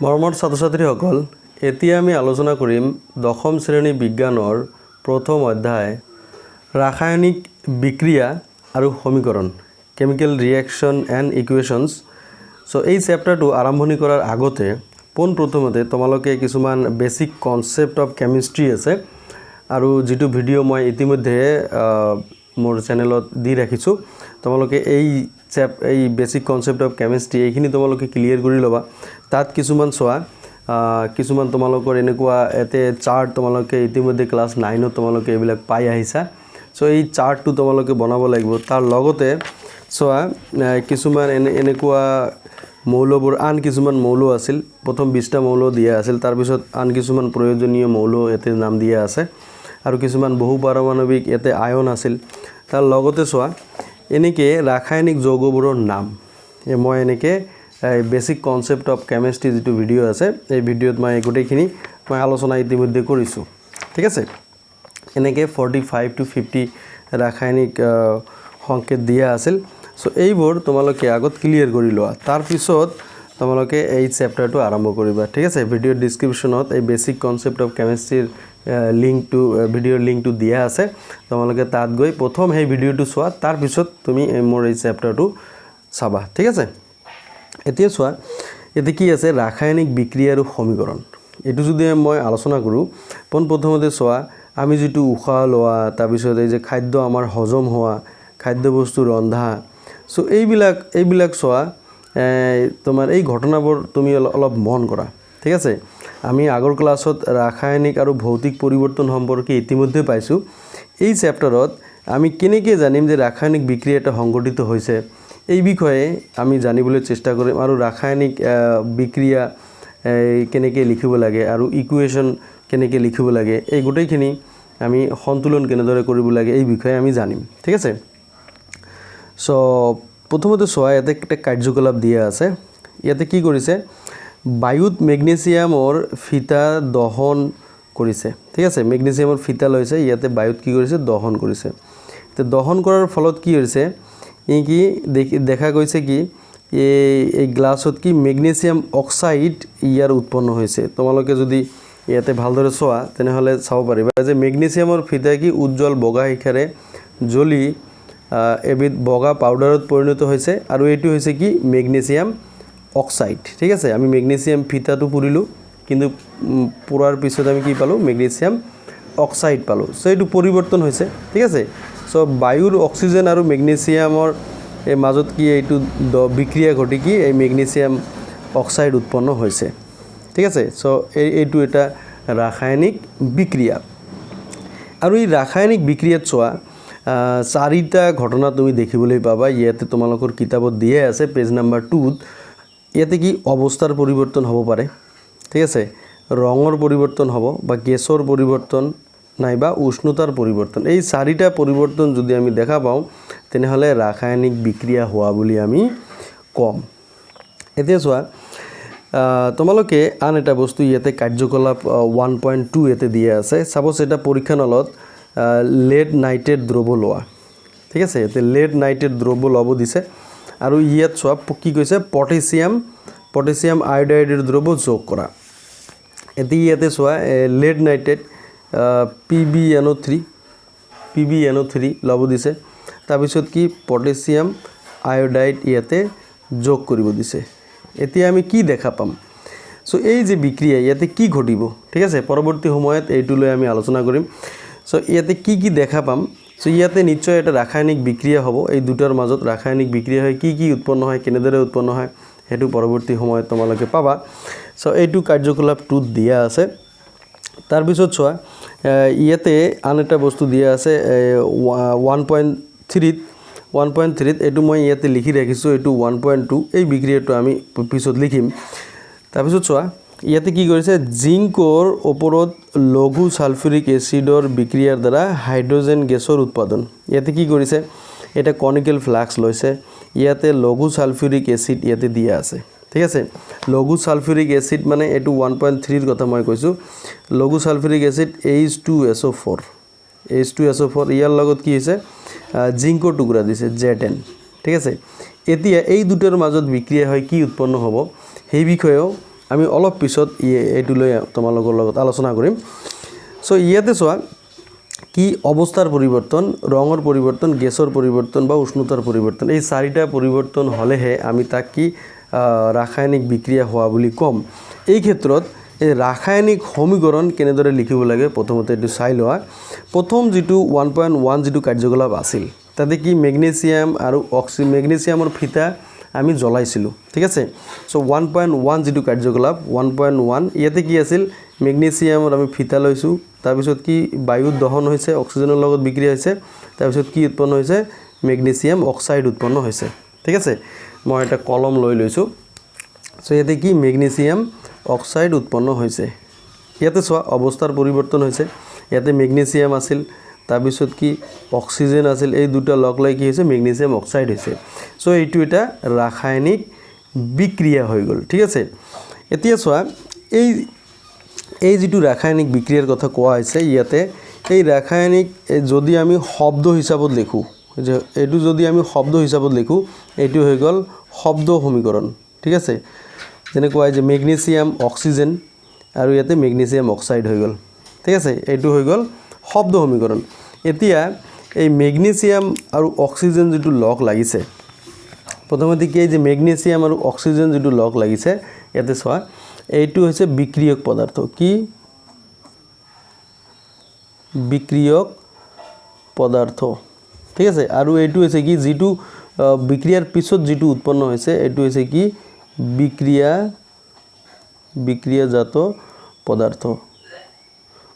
মৰমৰ ছাত্ৰ-ছাত্ৰীসকল, এতিয়া আমি আলোচনা কৰিম দশম শ্ৰেণী বিজ্ঞানৰ প্ৰথম অধ্যায় ৰাসায়নিক বিক্ৰিয়া আৰু সমীকৰণ chemical reaction and equations. So এই চেপ্টাৰটো আৰম্ভণি কৰাৰ আগতে পোনপ্ৰথমতে তোমালোকে কিছুমান বেসিক কনসেপ্ট অফ কেমিষ্ট্ৰি আছে আৰু যেটো ভিডিও মই ইতিমধ্যে মোৰ চেনেলত দি ৰাখিছো। তোমালোকে এই বেসিক কনসেপ্ট অফ কেমিষ্ট্ৰি এইখিনি তোমালোকে ক্লিয়াৰ কৰি লবা। তাত কিছুমান সোৱা কিছুমান তোমালোকৰ এনেকুৱা এতে চাৰ্ট তোমালোকে ইতিমধ্যে ক্লাস 9 তোমালোকে এইবিলাক পাই আহিছা। সো এই চাৰ্টটো তোমালোকে বনাব লাগিব। তাৰ লগতে সোৱা কিছুমান এনেকুৱা মৌলবোৰ আন কিছুমান মৌল আছিল। প্ৰথম 20টা মৌল দিয়া আছিল, তাৰ পিছত আন কিছুমান প্ৰয়োজনীয় মৌল এতে নাম দিয়া আছে আৰু কিছুমান বহু পাৰমাণৱিক এতে আয়ন আছিল। তাৰ লগতে সোৱা এনেকে ৰাসায়নিক যৌগবোৰৰ নাম মই এনেকে বেসিক কনসেপ্ট অফ কেমিষ্ট্ৰি যেটো ভিডিও আছে এই ভিডিওত মই গোটেইখিনি মই আলোচনা ইতিমধ্যে কৰিছো। ঠিক আছে, এনেকে 45 to 50 ৰাসায়নিক সংকেত দিয়া আছিল। সো এইবোৰ তোমালোকে আগত ক্লিয়াৰ কৰি লোৱা, তাৰ পিছত তোমালোকে এই চেপ্টাৰটো আৰম্ভ কৰিবা। ঠিক আছে, ভিডিও ডেসক্ৰিপচনত এই বেসিক কনসেপ্ট অফ কেমিষ্ট্ৰিৰ ভিডিওৰ লিংকটো দিয়া আছে। তোমালোকে তাত গৈ প্ৰথম এই ভিডিওটো চোৱা, তাৰ পিছত তুমি মোৰ এই চেপ্টাৰটো চাবা। ঠিক আছে, এতিয়া চোৱা এতে কি আছে ৰাসায়নিক বিক্ৰিয়া আৰু সমীকৰণ। এটো যদি মই আলোচনা কৰো, পোনপ্ৰথমতে চোৱা আমি যেটো উশাহ লোৱা, তাৰ পিছত এই যে খাদ্য আমাৰ হজম হোৱা, খাদ্য বস্তু ৰন্ধা, সো এইবিলাক চোৱা তোমাৰ এই ঘটনাবোৰ তুমি অলপ মন কৰা। ঠিক আছে, আমি আগৰ ক্লাছত ৰাসায়নিক আৰু ভৌতিক পৰিৱৰ্তন সম্পৰ্কে ইতিমধ্যে পাইছো। এই চেপ্টাৰত আমি কেনেকৈ জানিম যে ৰাসায়নিক বিক্ৰিয়া এটা সংঘটিত হৈছে এই বিষয়ে আমি জানিবলৈ চেষ্টা কৰিম আৰু ৰাসায়নিক বিক্ৰিয়া কেনেকৈ লিখিব লাগে আৰু ইকুৱেশ্যন কেনেকৈ লিখিব লাগে, এই গোটেইখিনি আমি সন্তুলন কেনেদৰে কৰিব লাগে এই বিষয়ে আমি জানিম। ঠিক আছে, সো প্ৰথমতে সোৱা ইয়াতে একটা কাৰ্যকলাপ দিয়া আছে। ইয়াতে কি কৰিছে, বায়ুত মেগনেছিয়ামৰ ফিতা দহন কৰিছে। ঠিক আছে, মেগনেছিয়ামৰ ফিতা লৈছে, ইয়াতে বায়ুত কি কৰিছে দহন কৰিছে। তো দহন কৰাৰ ফলত কি হৈছে কি দেখা গৈছে কি এই গ্লাছত কি মেগনেছিয়াম অক্সাইড ইয়াৰ উৎপন্ন হৈছে। তোমালোকে যদি ইয়াতে ভালদৰে চোৱা তেনেহলে চাব পাৰিবা যে মেগনেছিয়ামৰ ফিতা কি উজ্জ্বল বগা শিখাৰে জ্বলি এবিধ বগা পাউডাৰত পৰিণত হৈছে আৰু এটো হৈছে কি মেগনেছিয়াম অক্সাইড। ঠিক আছে, আমি মেগনেছিয়াম ফিতাটো পুৰিলো, কিন্তু পুৰাৰ পিছত আমি কি পালো মেগনেছিয়াম অক্সাইড পালো। সো এটো পৰিৱৰ্তন হৈছে। ঠিক আছে, সো বায়ুৰ অক্সিজেন আৰু মেগনেছিয়ামৰ এই মাজত কি এইটো বিক্ৰিয়া ঘটি কি এই মেগনেছিয়াম অক্সাইড উৎপন্ন হৈছে। ঠিক আছে, সো এইটো এটা ৰাসায়নিক বিক্ৰিয়া। আৰু এই ৰাসায়নিক বিক্ৰিয়াত চোৱা চাৰিটা ঘটনা তুমি দেখিবলৈ পাবা। ইয়াতে তোমালোকৰ কিতাপত দিয়ে আছে পেজ নাম্বাৰ 2। ইয়াতে কি অৱস্থাৰ পৰিৱৰ্তন হ'ব পাৰে। ঠিক আছে, ৰঙৰ পৰিৱৰ্তন হ'ব বা গেছৰ পৰিৱৰ্তন নাইবা উষ্ণতাৰ পৰিৱৰ্তন। এই চাৰিটা পৰিৱৰ্তন যদি আমি দেখা পাওঁ তেনেহলে ৰাসায়নিক বিক্ৰিয়া হোৱা বুলি আমি কম। এতিয়া চোৱা তোমালোকে আন এটা বস্তু ইয়াতে কাৰ্যকলাপ 1.2 ইয়াতে দিয়া আছে। সাপোজ এটা পৰীক্ষা নলত লেড নাইট্ৰেট দ্ৰৱ লোৱা। ঠিক আছে, এতে লেড নাইট্ৰেট দ্ৰৱ ল'ব দিছে আৰু ইয়াত চোৱা কি কৈছে পটাছিয়াম আয়োডাইডৰ দ্ৰৱ যোগ কৰা। এতে ইয়াতে চোৱা লেড নাইট্ৰেট PbNO3 ল'ব দিছে, তাৰপিছত কি পটাছিয়াম আয়োডাইড ইয়াতে যোগ কৰিব দিছে। এতিয়া আমি কি দেখা পাম, সো এই যে বিক্ৰিয়া ইয়াতে কি ঘটিব। ঠিক আছে, পৰৱৰ্তী সময়ত এইটো লৈ আমি আলোচনা কৰিম। সো ইয়াতে কি দেখা পাম, সো ইয়াতে নিশ্চয় এটা ৰাসায়নিক বিক্ৰিয়া হ'ব। এই দুটাৰ মাজত ৰাসায়নিক বিক্ৰিয়া হয়, কি উৎপন্ন হয়, কেনেদৰে উৎপন্ন হয় হেতু পৰৱৰ্তী সময়ত তোমালোকে পাবা। সো এইটো কাৰ্যকলাপ 2 দিয়া আছে। তাৰ পিছত চোৱা ইয়াতে আন এটা বস্তু দিয়া আছে 1.3 এইটো মই ইয়াতে লিখি ৰাখিছো। এইটো 1.2 এই বিক্ৰিয়াটো আমি পিছত লিখিম। তাৰ পিছত চোৱা ইয়াতে কি কৰিছে জিংকৰ ওপৰত লঘু সালফিউৰিক এসিডৰ বিক্ৰিয়াৰ দ্বাৰা হাইড্ৰোজেন গেছৰ উৎপাদন। ইয়াতে কি কৰিছে এটা কনিকেল ফ্লাক্স লৈছে, ইয়াতে লঘু সালফিউরিক এসিড ইয়াতে দিয়া আছে। ঠিক আছে, লঘু সালফিউরিক এসিড মানে এটু 1.3 এর কথা মই কইছো। লঘু সালফিউরিক এসিড H2SO4 ইয়াৰ লগত কি হৈছে জিংকৰ টুকুৰা দিছে Zn। ঠিক আছে, এতিয়া এই দুটাৰ মাজত বিক্ৰিয়া হয় কি উৎপন্ন হ'ব সেই বিষয়েও আমি অলপ পিছত এইটো লৈ তোমালোকৰ লগত আলোচনা কৰিম সো ইয়াতে চোৱা কি অৱস্থাৰ পৰিৱৰ্তন ৰঙৰ পৰিৱৰ্তন গেছৰ পৰিৱৰ্তন বা উষ্ণতাৰ পৰিৱৰ্তন এই চাৰিটা পৰিৱৰ্তন হলেহে আমি তাক কি ৰাসায়নিক বিক্ৰিয়া হোৱা বুলি কম এই ক্ষেত্ৰত এই ৰাসায়নিক সমীকৰণ কেনেদৰে লিখিব লাগে প্ৰথমতে এটো চাই লোৱা প্ৰথম যেটো 1.1 যেটো কাৰ্যকলাপ আছিল তাতে কি মেগনেছিয়াম আৰু মেগনেছিয়ামৰ ফিতা আমি জ্বলাইছিলো ঠিক আছে সো 1.1 যেটো কাৰ্যকলাপ 1.1 ইয়াতে কি আছিল মেগনেছিয়ামৰ আমি ফিতা লৈছো তাৰ পিছত কি বায়ু দহন হৈছে অক্সিজেনৰ লগত বিক্ৰিয়া হৈছে তাৰ পিছত কি উৎপন্ন হৈছে মেগনেছিয়াম অক্সাইড উৎপন্ন হৈছে ঠিক আছে মই এটা কলম লৈ লৈছো সো ইয়াতে কি মেগনেছিয়াম অক্সাইড উৎপন্ন হৈছে ইয়াতে চোৱা অৱস্থাৰ পৰিৱৰ্তন হৈছে ইয়াতে মেগনেছিয়াম আছিল তাৰ পিছত কি অক্সিজেন আছিল এই দুটা লগ লাগি কি হৈছে মেগনেছিয়াম অক্সাইড হৈছে সো এইটো এটা ৰাসায়নিক বিক্ৰিয়া হৈ গল ঠিক আছে এতিয়া চোৱা এই যেটো ৰাসায়নিক বিক্ৰিয়াৰ কথা কোৱা হৈছে ইয়াতে এই ৰাসায়নিক যদি আমি শব্দ হিচাপত লিখো যে এটো যদি আমি শব্দ হিচাপত লিখো এটো হৈ গল শব্দ সমীকৰণ ঠিক আছে যেনে কোৱা যে মেগনেছিয়াম অক্সিজেন আৰু ইয়াতে মেগনেছিয়াম অক্সাইড হৈ গল ঠিক আছে এটো হৈ গল শব্দ সমীকৰণ এতিয়া এই মেগনেছিয়াম আৰু অক্সিজেন যেটো লগ লাগিছে প্ৰথমতে কি যে মেগনেছিয়াম আৰু অক্সিজেন যেটো লগ লাগিছে ইয়াতে চোৱা এইটো হৈছে বিক্ৰিয়ক পদাৰ্থ কি বিক্ৰিয়ক পদাৰ্থ ঠিক আছে আৰু এইটো হৈছে কি যেটো বিক্ৰিয়াৰ পিছত যেটো উৎপন্ন হৈছে এইটো হৈছে কি বিক্ৰিয়াজাত পদাৰ্থ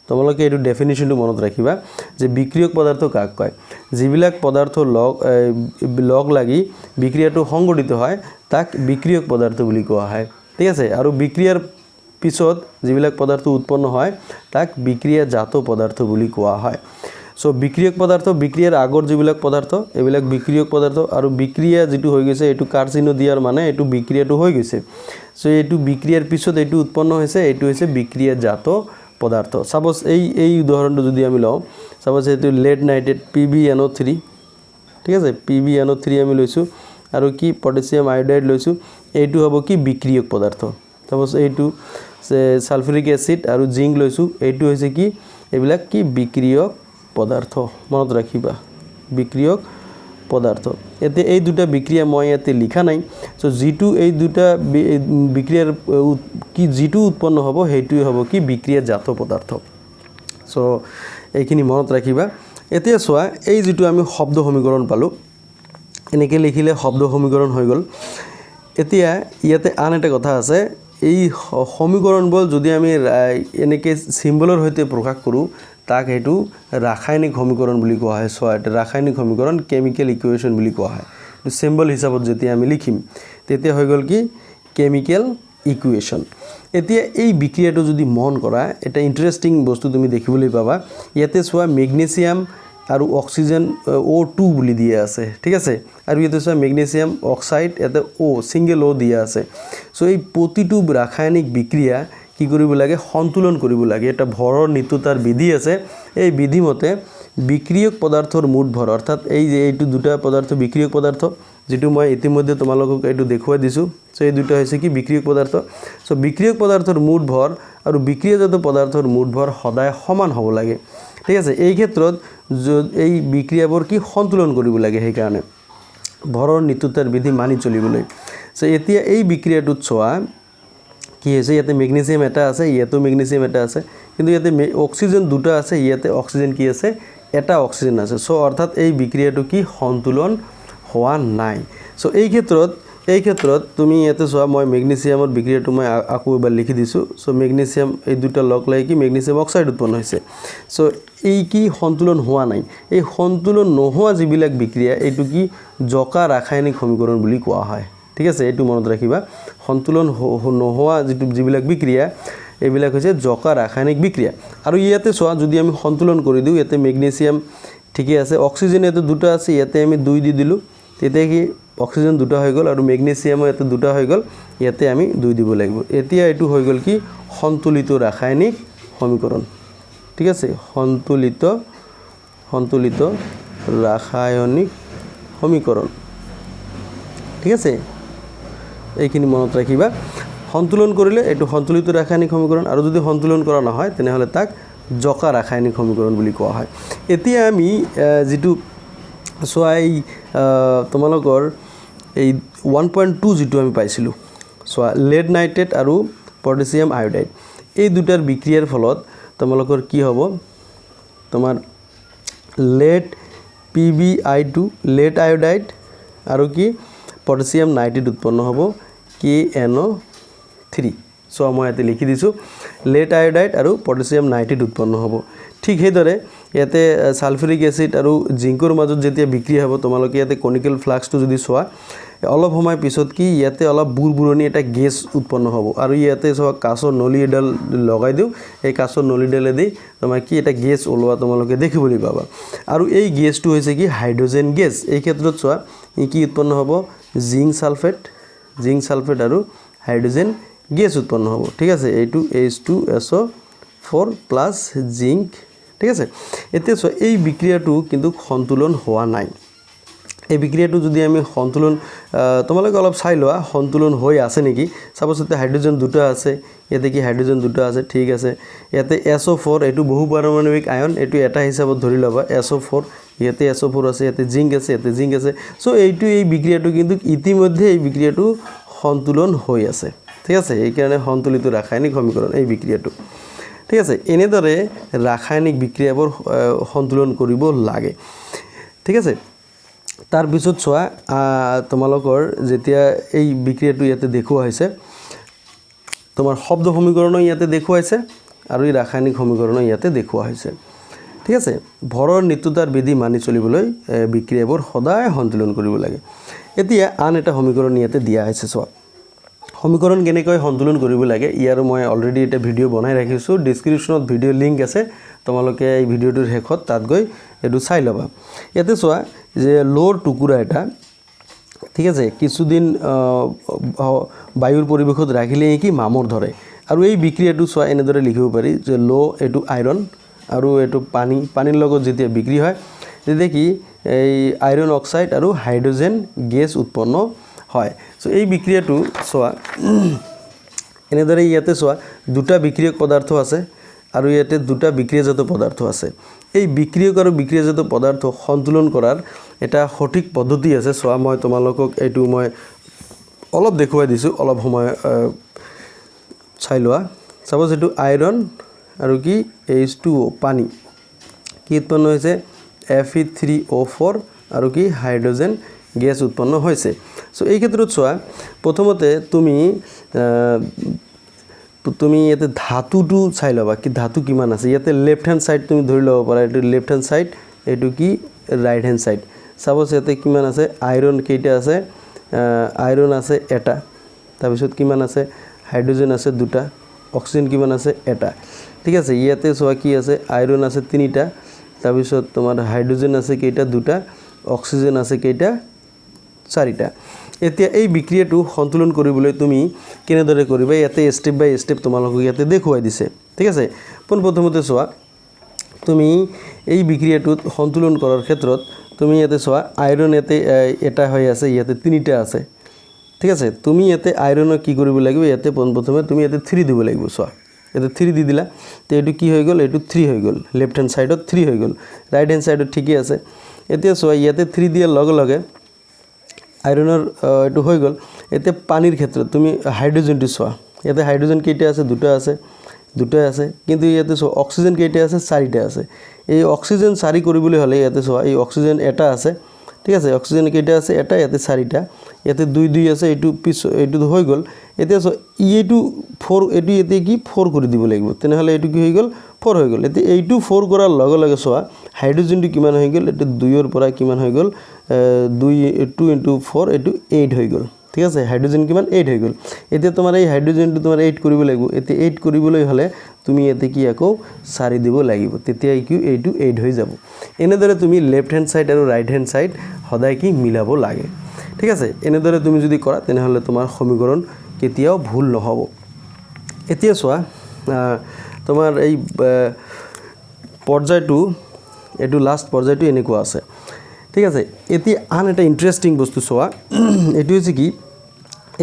তোমালোকে এইটো ডেফিনিশনটো মনত ৰাখিবা যে বিক্ৰিয়ক পদাৰ্থ কাক কয় যিবিলাক পদাৰ্থ লগ লাগি বিক্ৰিয়াটো সংঘটিত হয় তাক বিক্ৰিয়ক পদাৰ্থ বুলি কোৱা হয় ঠিক আছে আৰু বিক্ৰিয়াৰ পিছত যিবিলাক পদাৰ্থ উৎপন্ন হয় তাক বিক্ৰিয়াজাত পদাৰ্থ বুলি কোৱা হয় সো বিক্ৰিয়ক পদাৰ্থ বিক্ৰিয়াৰ আগৰ যিবিলাক পদাৰ্থ এবিলাক বিক্ৰিয়ক পদাৰ্থ আৰু বিক্ৰিয়া যেটো হৈ গৈছে এটো কাৰ্চিনো দিয়াৰ মানে এটো বিক্ৰিয়াটো হৈ গৈছে সো এটো বিক্ৰিয়াৰ পিছত এটো উৎপন্ন হৈছে এটো হৈছে বিক্ৰিয়াজাত পদাৰ্থ সাপোজ এই উদাহৰণটো যদি আমি লওঁ সাপোজ এটো লেড নাইট্ৰেট PbNO3 ঠিক আছে PbNO3 আমি লৈছো আৰু কি পটাছিয়াম আয়োডাইড লৈছো এইটো হ'ব কি বিক্ৰিয়ক পদাৰ্থ সাপোজ এইটো সালফিউৰিক এসিড আৰু জিংক লৈছো এইটো হৈছে কি এবিলাক কি বিক্ৰিয়ক পদাৰ্থ মনত ৰাখিবা বিক্ৰিয়ক পদাৰ্থ এতে এই দুটা বিক্ৰিয়া মই ইয়াতে লিখা নাই সো যেটো এই দুটা বিক্ৰিয়াৰ কি যেটো উৎপন্ন হ'ব হেইটোই হ'ব কি বিক্ৰিয়াজাত পদাৰ্থ সো এইখিনি মনত ৰাখিবা এতিয়া চোৱা এই যেটো আমি শব্দ সমীকৰণ পালো এনেকে লিখিলে শব্দ সমীকৰণ হৈ গল এতিয়া ইয়াতে আন এটা কথা আছে এই সমীকৰণবোৰ যদি আমি এনেকে সিম্বলৰ হৈতে প্ৰকাশ কৰো তাক হেতু ৰাসায়নিক সমীকৰণ বুলি কোৱা হয় সো এটা ৰাসায়নিক সমীকৰণ কেমিক্যাল ইকুয়েশন বুলি কোৱা হয় সিম্বল হিচাপত যেতিয়া আমি লিখিম তেতিয়া হৈ গল কি কেমিক্যাল ইকুয়েশন এতিয়া এই বিক্ৰিয়াটো যদি মন কৰা এটা ইন্টাৰেস্টিং বস্তু তুমি দেখিবলৈ পাবা ইয়াতে চোৱা মেগনেছিয়াম আৰু অক্সিজেন O2 বুলি দিয়া আছে ঠিক আছে আৰু ইয়াতে চোৱা মেগনেছিয়াম অক্সাইড এটা O সিঙ্গেল O দিয়া আছে সো এই প্ৰতিটো ৰাসায়নিক বিক্ৰিয়া কি কৰিব লাগে সন্তুলন কৰিব লাগে এটা ভৰৰ নিত্যতাৰ বিধি আছে এই বিধি মতে বিক্ৰিয়ক পদাৰ্থৰ মুঠ ভৰ অৰ্থাৎ এই যে এইটো দুটা পদাৰ্থ বিক্ৰিয়ক পদাৰ্থ যেটো মই ইতিমধ্যে তোমালোকক এইটো দেখুৱাই দিছো সো এই দুটা হৈছে কি বিক্ৰিয়ক পদাৰ্থ সো বিক্ৰিয়ক পদাৰ্থৰ মুঠ ভৰ আৰু বিক্ৰিয়াজাত পদাৰ্থৰ মুঠ ভৰ সদায় সমান হ'ব লাগে ঠিক আছে এই ক্ষেত্ৰত এই বিক্ৰিয়াবোৰ কি সন্তুলন কৰিব লাগে সেই কাৰণে ভৰৰ নিত্যতাৰ বিধি মানি চলিবলৈ সো এতিয়া এই বিক্ৰিয়াটোত চোৱা কি হৈছে ইয়াতে মেগনেছিয়াম এটা আছে ইয়াতে মেগনেছিয়াম এটা আছে কিন্তু ইয়াতে অক্সিজেন দুটা আছে ইয়াতে অক্সিজেন কি আছে এটা অক্সিজেন আছে সো অৰ্থাৎ এই বিক্ৰিয়াটো কি সন্তুলন হোৱা নাই সো এই ক্ষেত্ৰত তুমি ইয়াতে চোৱা মই মেগনেছিয়ামৰ বিক্ৰিয়াটো মই আকৌ এবাৰ লিখি দিছো সো মেগনেছিয়াম এই দুটা লগ লাগি কি মেগনেছিয়াম অক্সাইড উৎপন্ন হৈছে সো এই কি সন্তুলন হোৱা নাই এই সন্তুলন নোহোৱা যিবিলাক বিক্ৰিয়া এইটো কি জকা ৰাসায়নিক সমীকৰণ বুলি কোৱা হয় ঠিক আছে এইটো মনত ৰাখিবা সন্তুলন নোহোৱা যিবিলাক বিক্ৰিয়া এইবিলাক হৈছে জকা ৰাসায়নিক বিক্ৰিয়া আৰু ইয়াতে চোৱা যদি আমি সন্তুলন কৰি দিও ইয়াতে মেগনেছিয়াম ঠিকই আছে অক্সিজেন এতে দুটা আছে ইয়াতে আমি 2 দি দিলো তেতিয়া কি অক্সিজেন দুটা হৈ গল আৰু মেগনেছিয়াম এতে দুটা হৈ গল ইয়াতে আমি 2 দিব লাগিব এতিয়া এটো হৈ গল কি সন্তুলিত ৰাসায়নিক সমীকৰণ ঠিক আছে সন্তুলিত ৰাসায়নিক সমীকৰণ ঠিক আছে এইখিনি মনত ৰাখিবা সন্তুলন কৰিলে এইটো সন্তুলিত ৰাসায়নিক সমীকৰণ আৰু যদি সন্তুলন কৰা নহয় তেনেহ'লে তাক জকা ৰাসায়নিক সমীকৰণ বুলি কোৱা হয় এতিয়া আমি যেটো চোৱা এই তোমালোকৰ এই 1.2 যেটো আমি পাইছিলো চোৱা lead nitrate আৰু potassium iodide এই দুটাৰ বিক্ৰিয়াৰ ফলত তোমালোকৰ কি হ'ব তোমাৰ lead PbI2 lead iodide আৰু কি potassium nitrate উৎপন্ন হ'ব KNO3 সো মই ইয়াতে লিখি দিছো lead iodide আৰু potassium nitrate উৎপন্ন হ'ব ঠিক হেদৰে ইয়াতে সালফিউৰিক এসিড আৰু জিংকৰ মাজত যেতিয়া বিক্ৰিয়া হ'ব তোমালোকে ইয়াতে কনিকেল ফ্লাক্সটো যদি সোৱা অলপ সময় পিছত কি ইয়াতে অলপ বুৰবুৰণি এটা গেছ উৎপন্ন হ'ব আৰু ইয়াতে সোৱা কাছৰ নলি এডাল লগাই দিও এই কাছৰ নলিডালে দি তোমাৰ কি এটা গেছ ওলোৱা তোমালোকে দেখিবলৈ পাবা আৰু এই গেছটো হৈছে কি হাইড্ৰোজেন গেছ এই ক্ষেত্ৰত সোৱা কি উৎপন্ন হ'ব জিংক সালফেট আৰু হাইড্ৰোজেন গেছ উৎপন্ন হ'ব ঠিক আছে এইটো H2SO4 প্লাস জিংক ঠিক আছে এতিয়া সো এই বিক্রিয়াটো কিন্তু সন্তুলন হোৱা নাই এই বিক্ৰিয়াটো যদি আমি সন্তুলন তোমালোকে অলপ চাই লোৱা সন্তুলন হৈ আছে নেকি সাপোজতে হাইড্ৰোজেন দুটা আছে ইয়াতে কি হাইড্ৰোজেন দুটা আছে ঠিক আছে ইয়াতে SO4 এটো বহু পাৰমাণবিক আয়ন এটো এটা হিচাপত ধৰি লবা SO4 ইয়াতে SO4 আছে ইয়াতে জিংক আছে সো এইটো এই বিক্রিয়াটো কিন্তু ইতিমধ্যে এই বিক্রিয়াটো সন্তুলন হৈ আছে ঠিক আছে এই কাৰণে সন্তুলিত ৰাসায়নিক সমীকৰণ এই বিক্ৰিয়াটো ঠিক আছে এনেদৰে ৰাসায়নিক বিক্ৰিয়াবোৰ সন্তুলন কৰিব লাগে ঠিক আছে তাৰ পিছত চোৱা তোমালোকৰ যেতিয়া এই বিক্ৰিয়াটো ইয়াতে দেখুৱা হৈছে তোমাৰ শব্দ সমীকৰণ ইয়াতে দেখুৱা হৈছে আৰু এই ৰাসায়নিক সমীকৰণ ইয়াতে দেখুৱা হৈছে ঠিক আছে ভৰৰ নিত্যতাৰ বিধি মানি চলিবলৈ বিক্ৰিয়াবোৰ সদায় সন্তুলন কৰিব লাগে এতিয়া আন এটা সমীকৰণ ইয়াতে দিয়া হৈছে চোৱা সমীকৰণ কেনেকৈ সন্তুলন কৰিব লাগে ইয়াৰ মই অলৰেডি এটা ভিডিও বনাই ৰাখিছো ডেসক্ৰিপচনত ভিডিও লিংক আছে তোমালোকে এই ভিডিওটোৰ শেষত তাত গৈ এটো চাই লবা ইয়াতে চোৱা যে লোৰ টুকুৰা এটা ঠিক আছে কিছুদিন বায়ুৰ পৰিবেশত ৰাখিলে কি মামৰ ধৰে আৰু এই বিক্ৰিয়াটো চোৱা এনেদৰে লিখিব পাৰি যে লো এটো আইৰন আৰু এটো পানীৰ লগত যেতিয়া বিক্ৰি হয় তেতিয়া কি এই আইৰন অক্সাইড আৰু হাইড্ৰোজেন গেছ উৎপন্ন হয় সো এই বিক্ৰিয়াটো সোয়া এনেদৰে ইয়াতে সোয়া দুটা বিক্ৰিয়ক পদাৰ্থ আছে আৰু ইয়াতে দুটা বিক্ৰিয়াজাত পদাৰ্থ আছে এই বিক্ৰিয়ক আৰু বিক্ৰিয়াজাত পদাৰ্থ সন্তুলন কৰাৰ এটা সঠিক পদ্ধতি আছে সোয়া মই তোমালোকক এটো মই অলপ দেখুৱাই দিছো অলপ সময় চাই লোৱা সাপোজ এটো আইৰন আৰু কি H2O পানী কি উৎপন্ন হৈছে Fe3O4 আৰু কি হাইড্ৰোজেন গ্যাস উৎপন্ন হৈছে সো এই ক্ষেত্ৰত চোৱা প্ৰথমতে তুমি ইয়াতে ধাতুটো চাই লবা কি ধাতু কিমান আছে ইয়াতে লেফট হ্যান্ড সাইড তুমি ধৰি লব পাৰা এটো লেফট হ্যান্ড সাইড এটো কি ৰাইট হ্যান্ড সাইড সাপোজ ইয়াতে কিমান আছে আইৰন কেইটা আছে আইৰন আছে এটা তাৰ পিছত কিমান আছে হাইড্ৰোজেন আছে দুটা অক্সিজেন কিমান আছে এটা ঠিক আছে ইয়াতে চোৱা কি আছে আইৰন আছে তিনিটা তাৰ পিছত তোমাৰ হাইড্ৰোজেন আছে কেইটা দুটা অক্সিজেন আছে কেইটা চাৰিটা এতিয়া এই বিক্ৰিয়াটো সন্তুলন কৰিবলৈ তুমি কেনেদৰে কৰিবা ইয়াতে স্টেপ বাই স্টেপ তোমালোকক ইয়াতে দেখুৱাই দিছে ঠিক আছে প্ৰথমতে চোৱা তুমি এই বিক্ৰিয়াটো সন্তুলন কৰাৰ ক্ষেত্ৰত তুমি ইয়াতে চোৱা আইৰন ইয়াতে এটা হৈ আছে ইয়াতে তিনিটা আছে ঠিক আছে তুমি ইয়াতে আইৰনৰ কি কৰিব লাগিব ইয়াতে প্ৰথমে তুমি ইয়াতে 3 দিব লাগিব চোৱা ইয়াতে 3 দি দিলা তে এটো কি হৈ গল এটো 3 হৈ গল লেফট হ্যান্ড সাইডত 3 হৈ গল রাইট হ্যান্ড সাইডত ঠিকই আছে এতিয়া চোৱা ইয়াতে 3 দিয়াৰ লগে লগে আইৰনৰ এটো হৈ গল এতে পানীৰ ক্ষেত্ৰত তুমি হাইড্ৰোজেনটো চোৱা ইয়াতে হাইড্ৰোজেন কেইটা আছে দুটা আছে কিন্তু ইয়াতে চোৱা অক্সিজেন কেইটা আছে চাৰিটা আছে এই অক্সিজেন চাৰি কৰিবলৈ হলে ইয়াতে চোৱা এই অক্সিজেন এটা আছে ঠিক আছে অক্সিজেন কেইটা আছে এটা ইয়াতে চাৰিটা ইয়াতে 2 আছে এইটো হৈ গল এতিয়া চোৱা এইটো 4 এইটো ইয়াতে কি 4 কৰি দিব লাগিব তেনেহলে এইটো কি হৈ গল 4 হৈ গল এতিয়া এইটো 4 কৰাৰ লগে লগে চোৱা হাইড্ৰোজেনটো কিমান হৈ গল এটো 2 ৰ পৰা কিমান হৈ গল 2 * 4 এটো 8 হৈ গল ঠিক আছে হাইড্ৰোজেন কিমান 8 হৈ গল এতিয়া তোমাৰ এই হাইড্ৰোজেনটো তোমাৰ 8 কৰিব লাগিব এতিয়া 8 কৰিবলৈ হলে তুমি ইয়াতে কি আকৌ 4 দিব লাগিব তেতিয়া কি এইটো 8 হৈ যাব এনেদৰে তুমি লেফট হ্যান্ড সাইড আৰু ৰাইট হ্যান্ড সাইড সদায় কি মিলাব লাগে ঠিক আছে এনেদৰে তুমি যদি কৰা তেনেহলে তোমাৰ সমীকৰণ কেতিয়াও ভুল নহব এতিয়া চোৱা তোমাৰ এই পৰ্যায়টো এটো লাষ্ট পৰ্যায়টো এনেকুৱা আছে ঠিক আছে এতিয়া আন এটা ইন্টাৰেস্টিং বস্তু চোৱা এটো হৈছে কি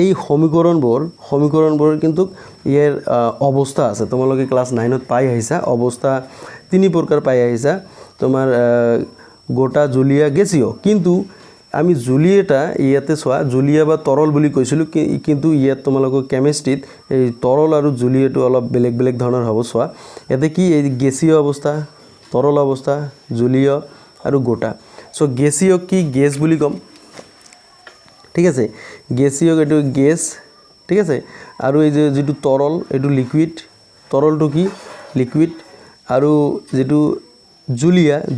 এই সমীকৰণবোৰ কিন্তু ইয়াৰ অৱস্থা আছে তোমালোকে ক্লাছ 9ত পাই আহিছা অৱস্থা তিনি প্ৰকাৰ পাই আহিছা তোমাৰ গোটা জুলীয়া গেছীয় কিন্তু আমি জুলিয়েটা ইয়াতে চোৱা জুলিয়া বা তৰল বুলি কৈছিলো কিন্তু ইয়াত তোমালোকৰ কেমিষ্ট্ৰিত এই তৰল আৰু জুলিয়েটো অলপ বেলেগ ধৰণৰ হ'ব চোৱা ইয়াতে কি এই গেছীয় অৱস্থা তৰল অৱস্থা জুলীয় আৰু গোটা সো গেছীয় কি গেছ বুলি কম ঠিক আছে গেছীয় এটো গেছ ঠিক আছে আৰু এই যে যেটো তৰল এটো লিকুইড তৰলটো কি লিকুইড আৰু যেটো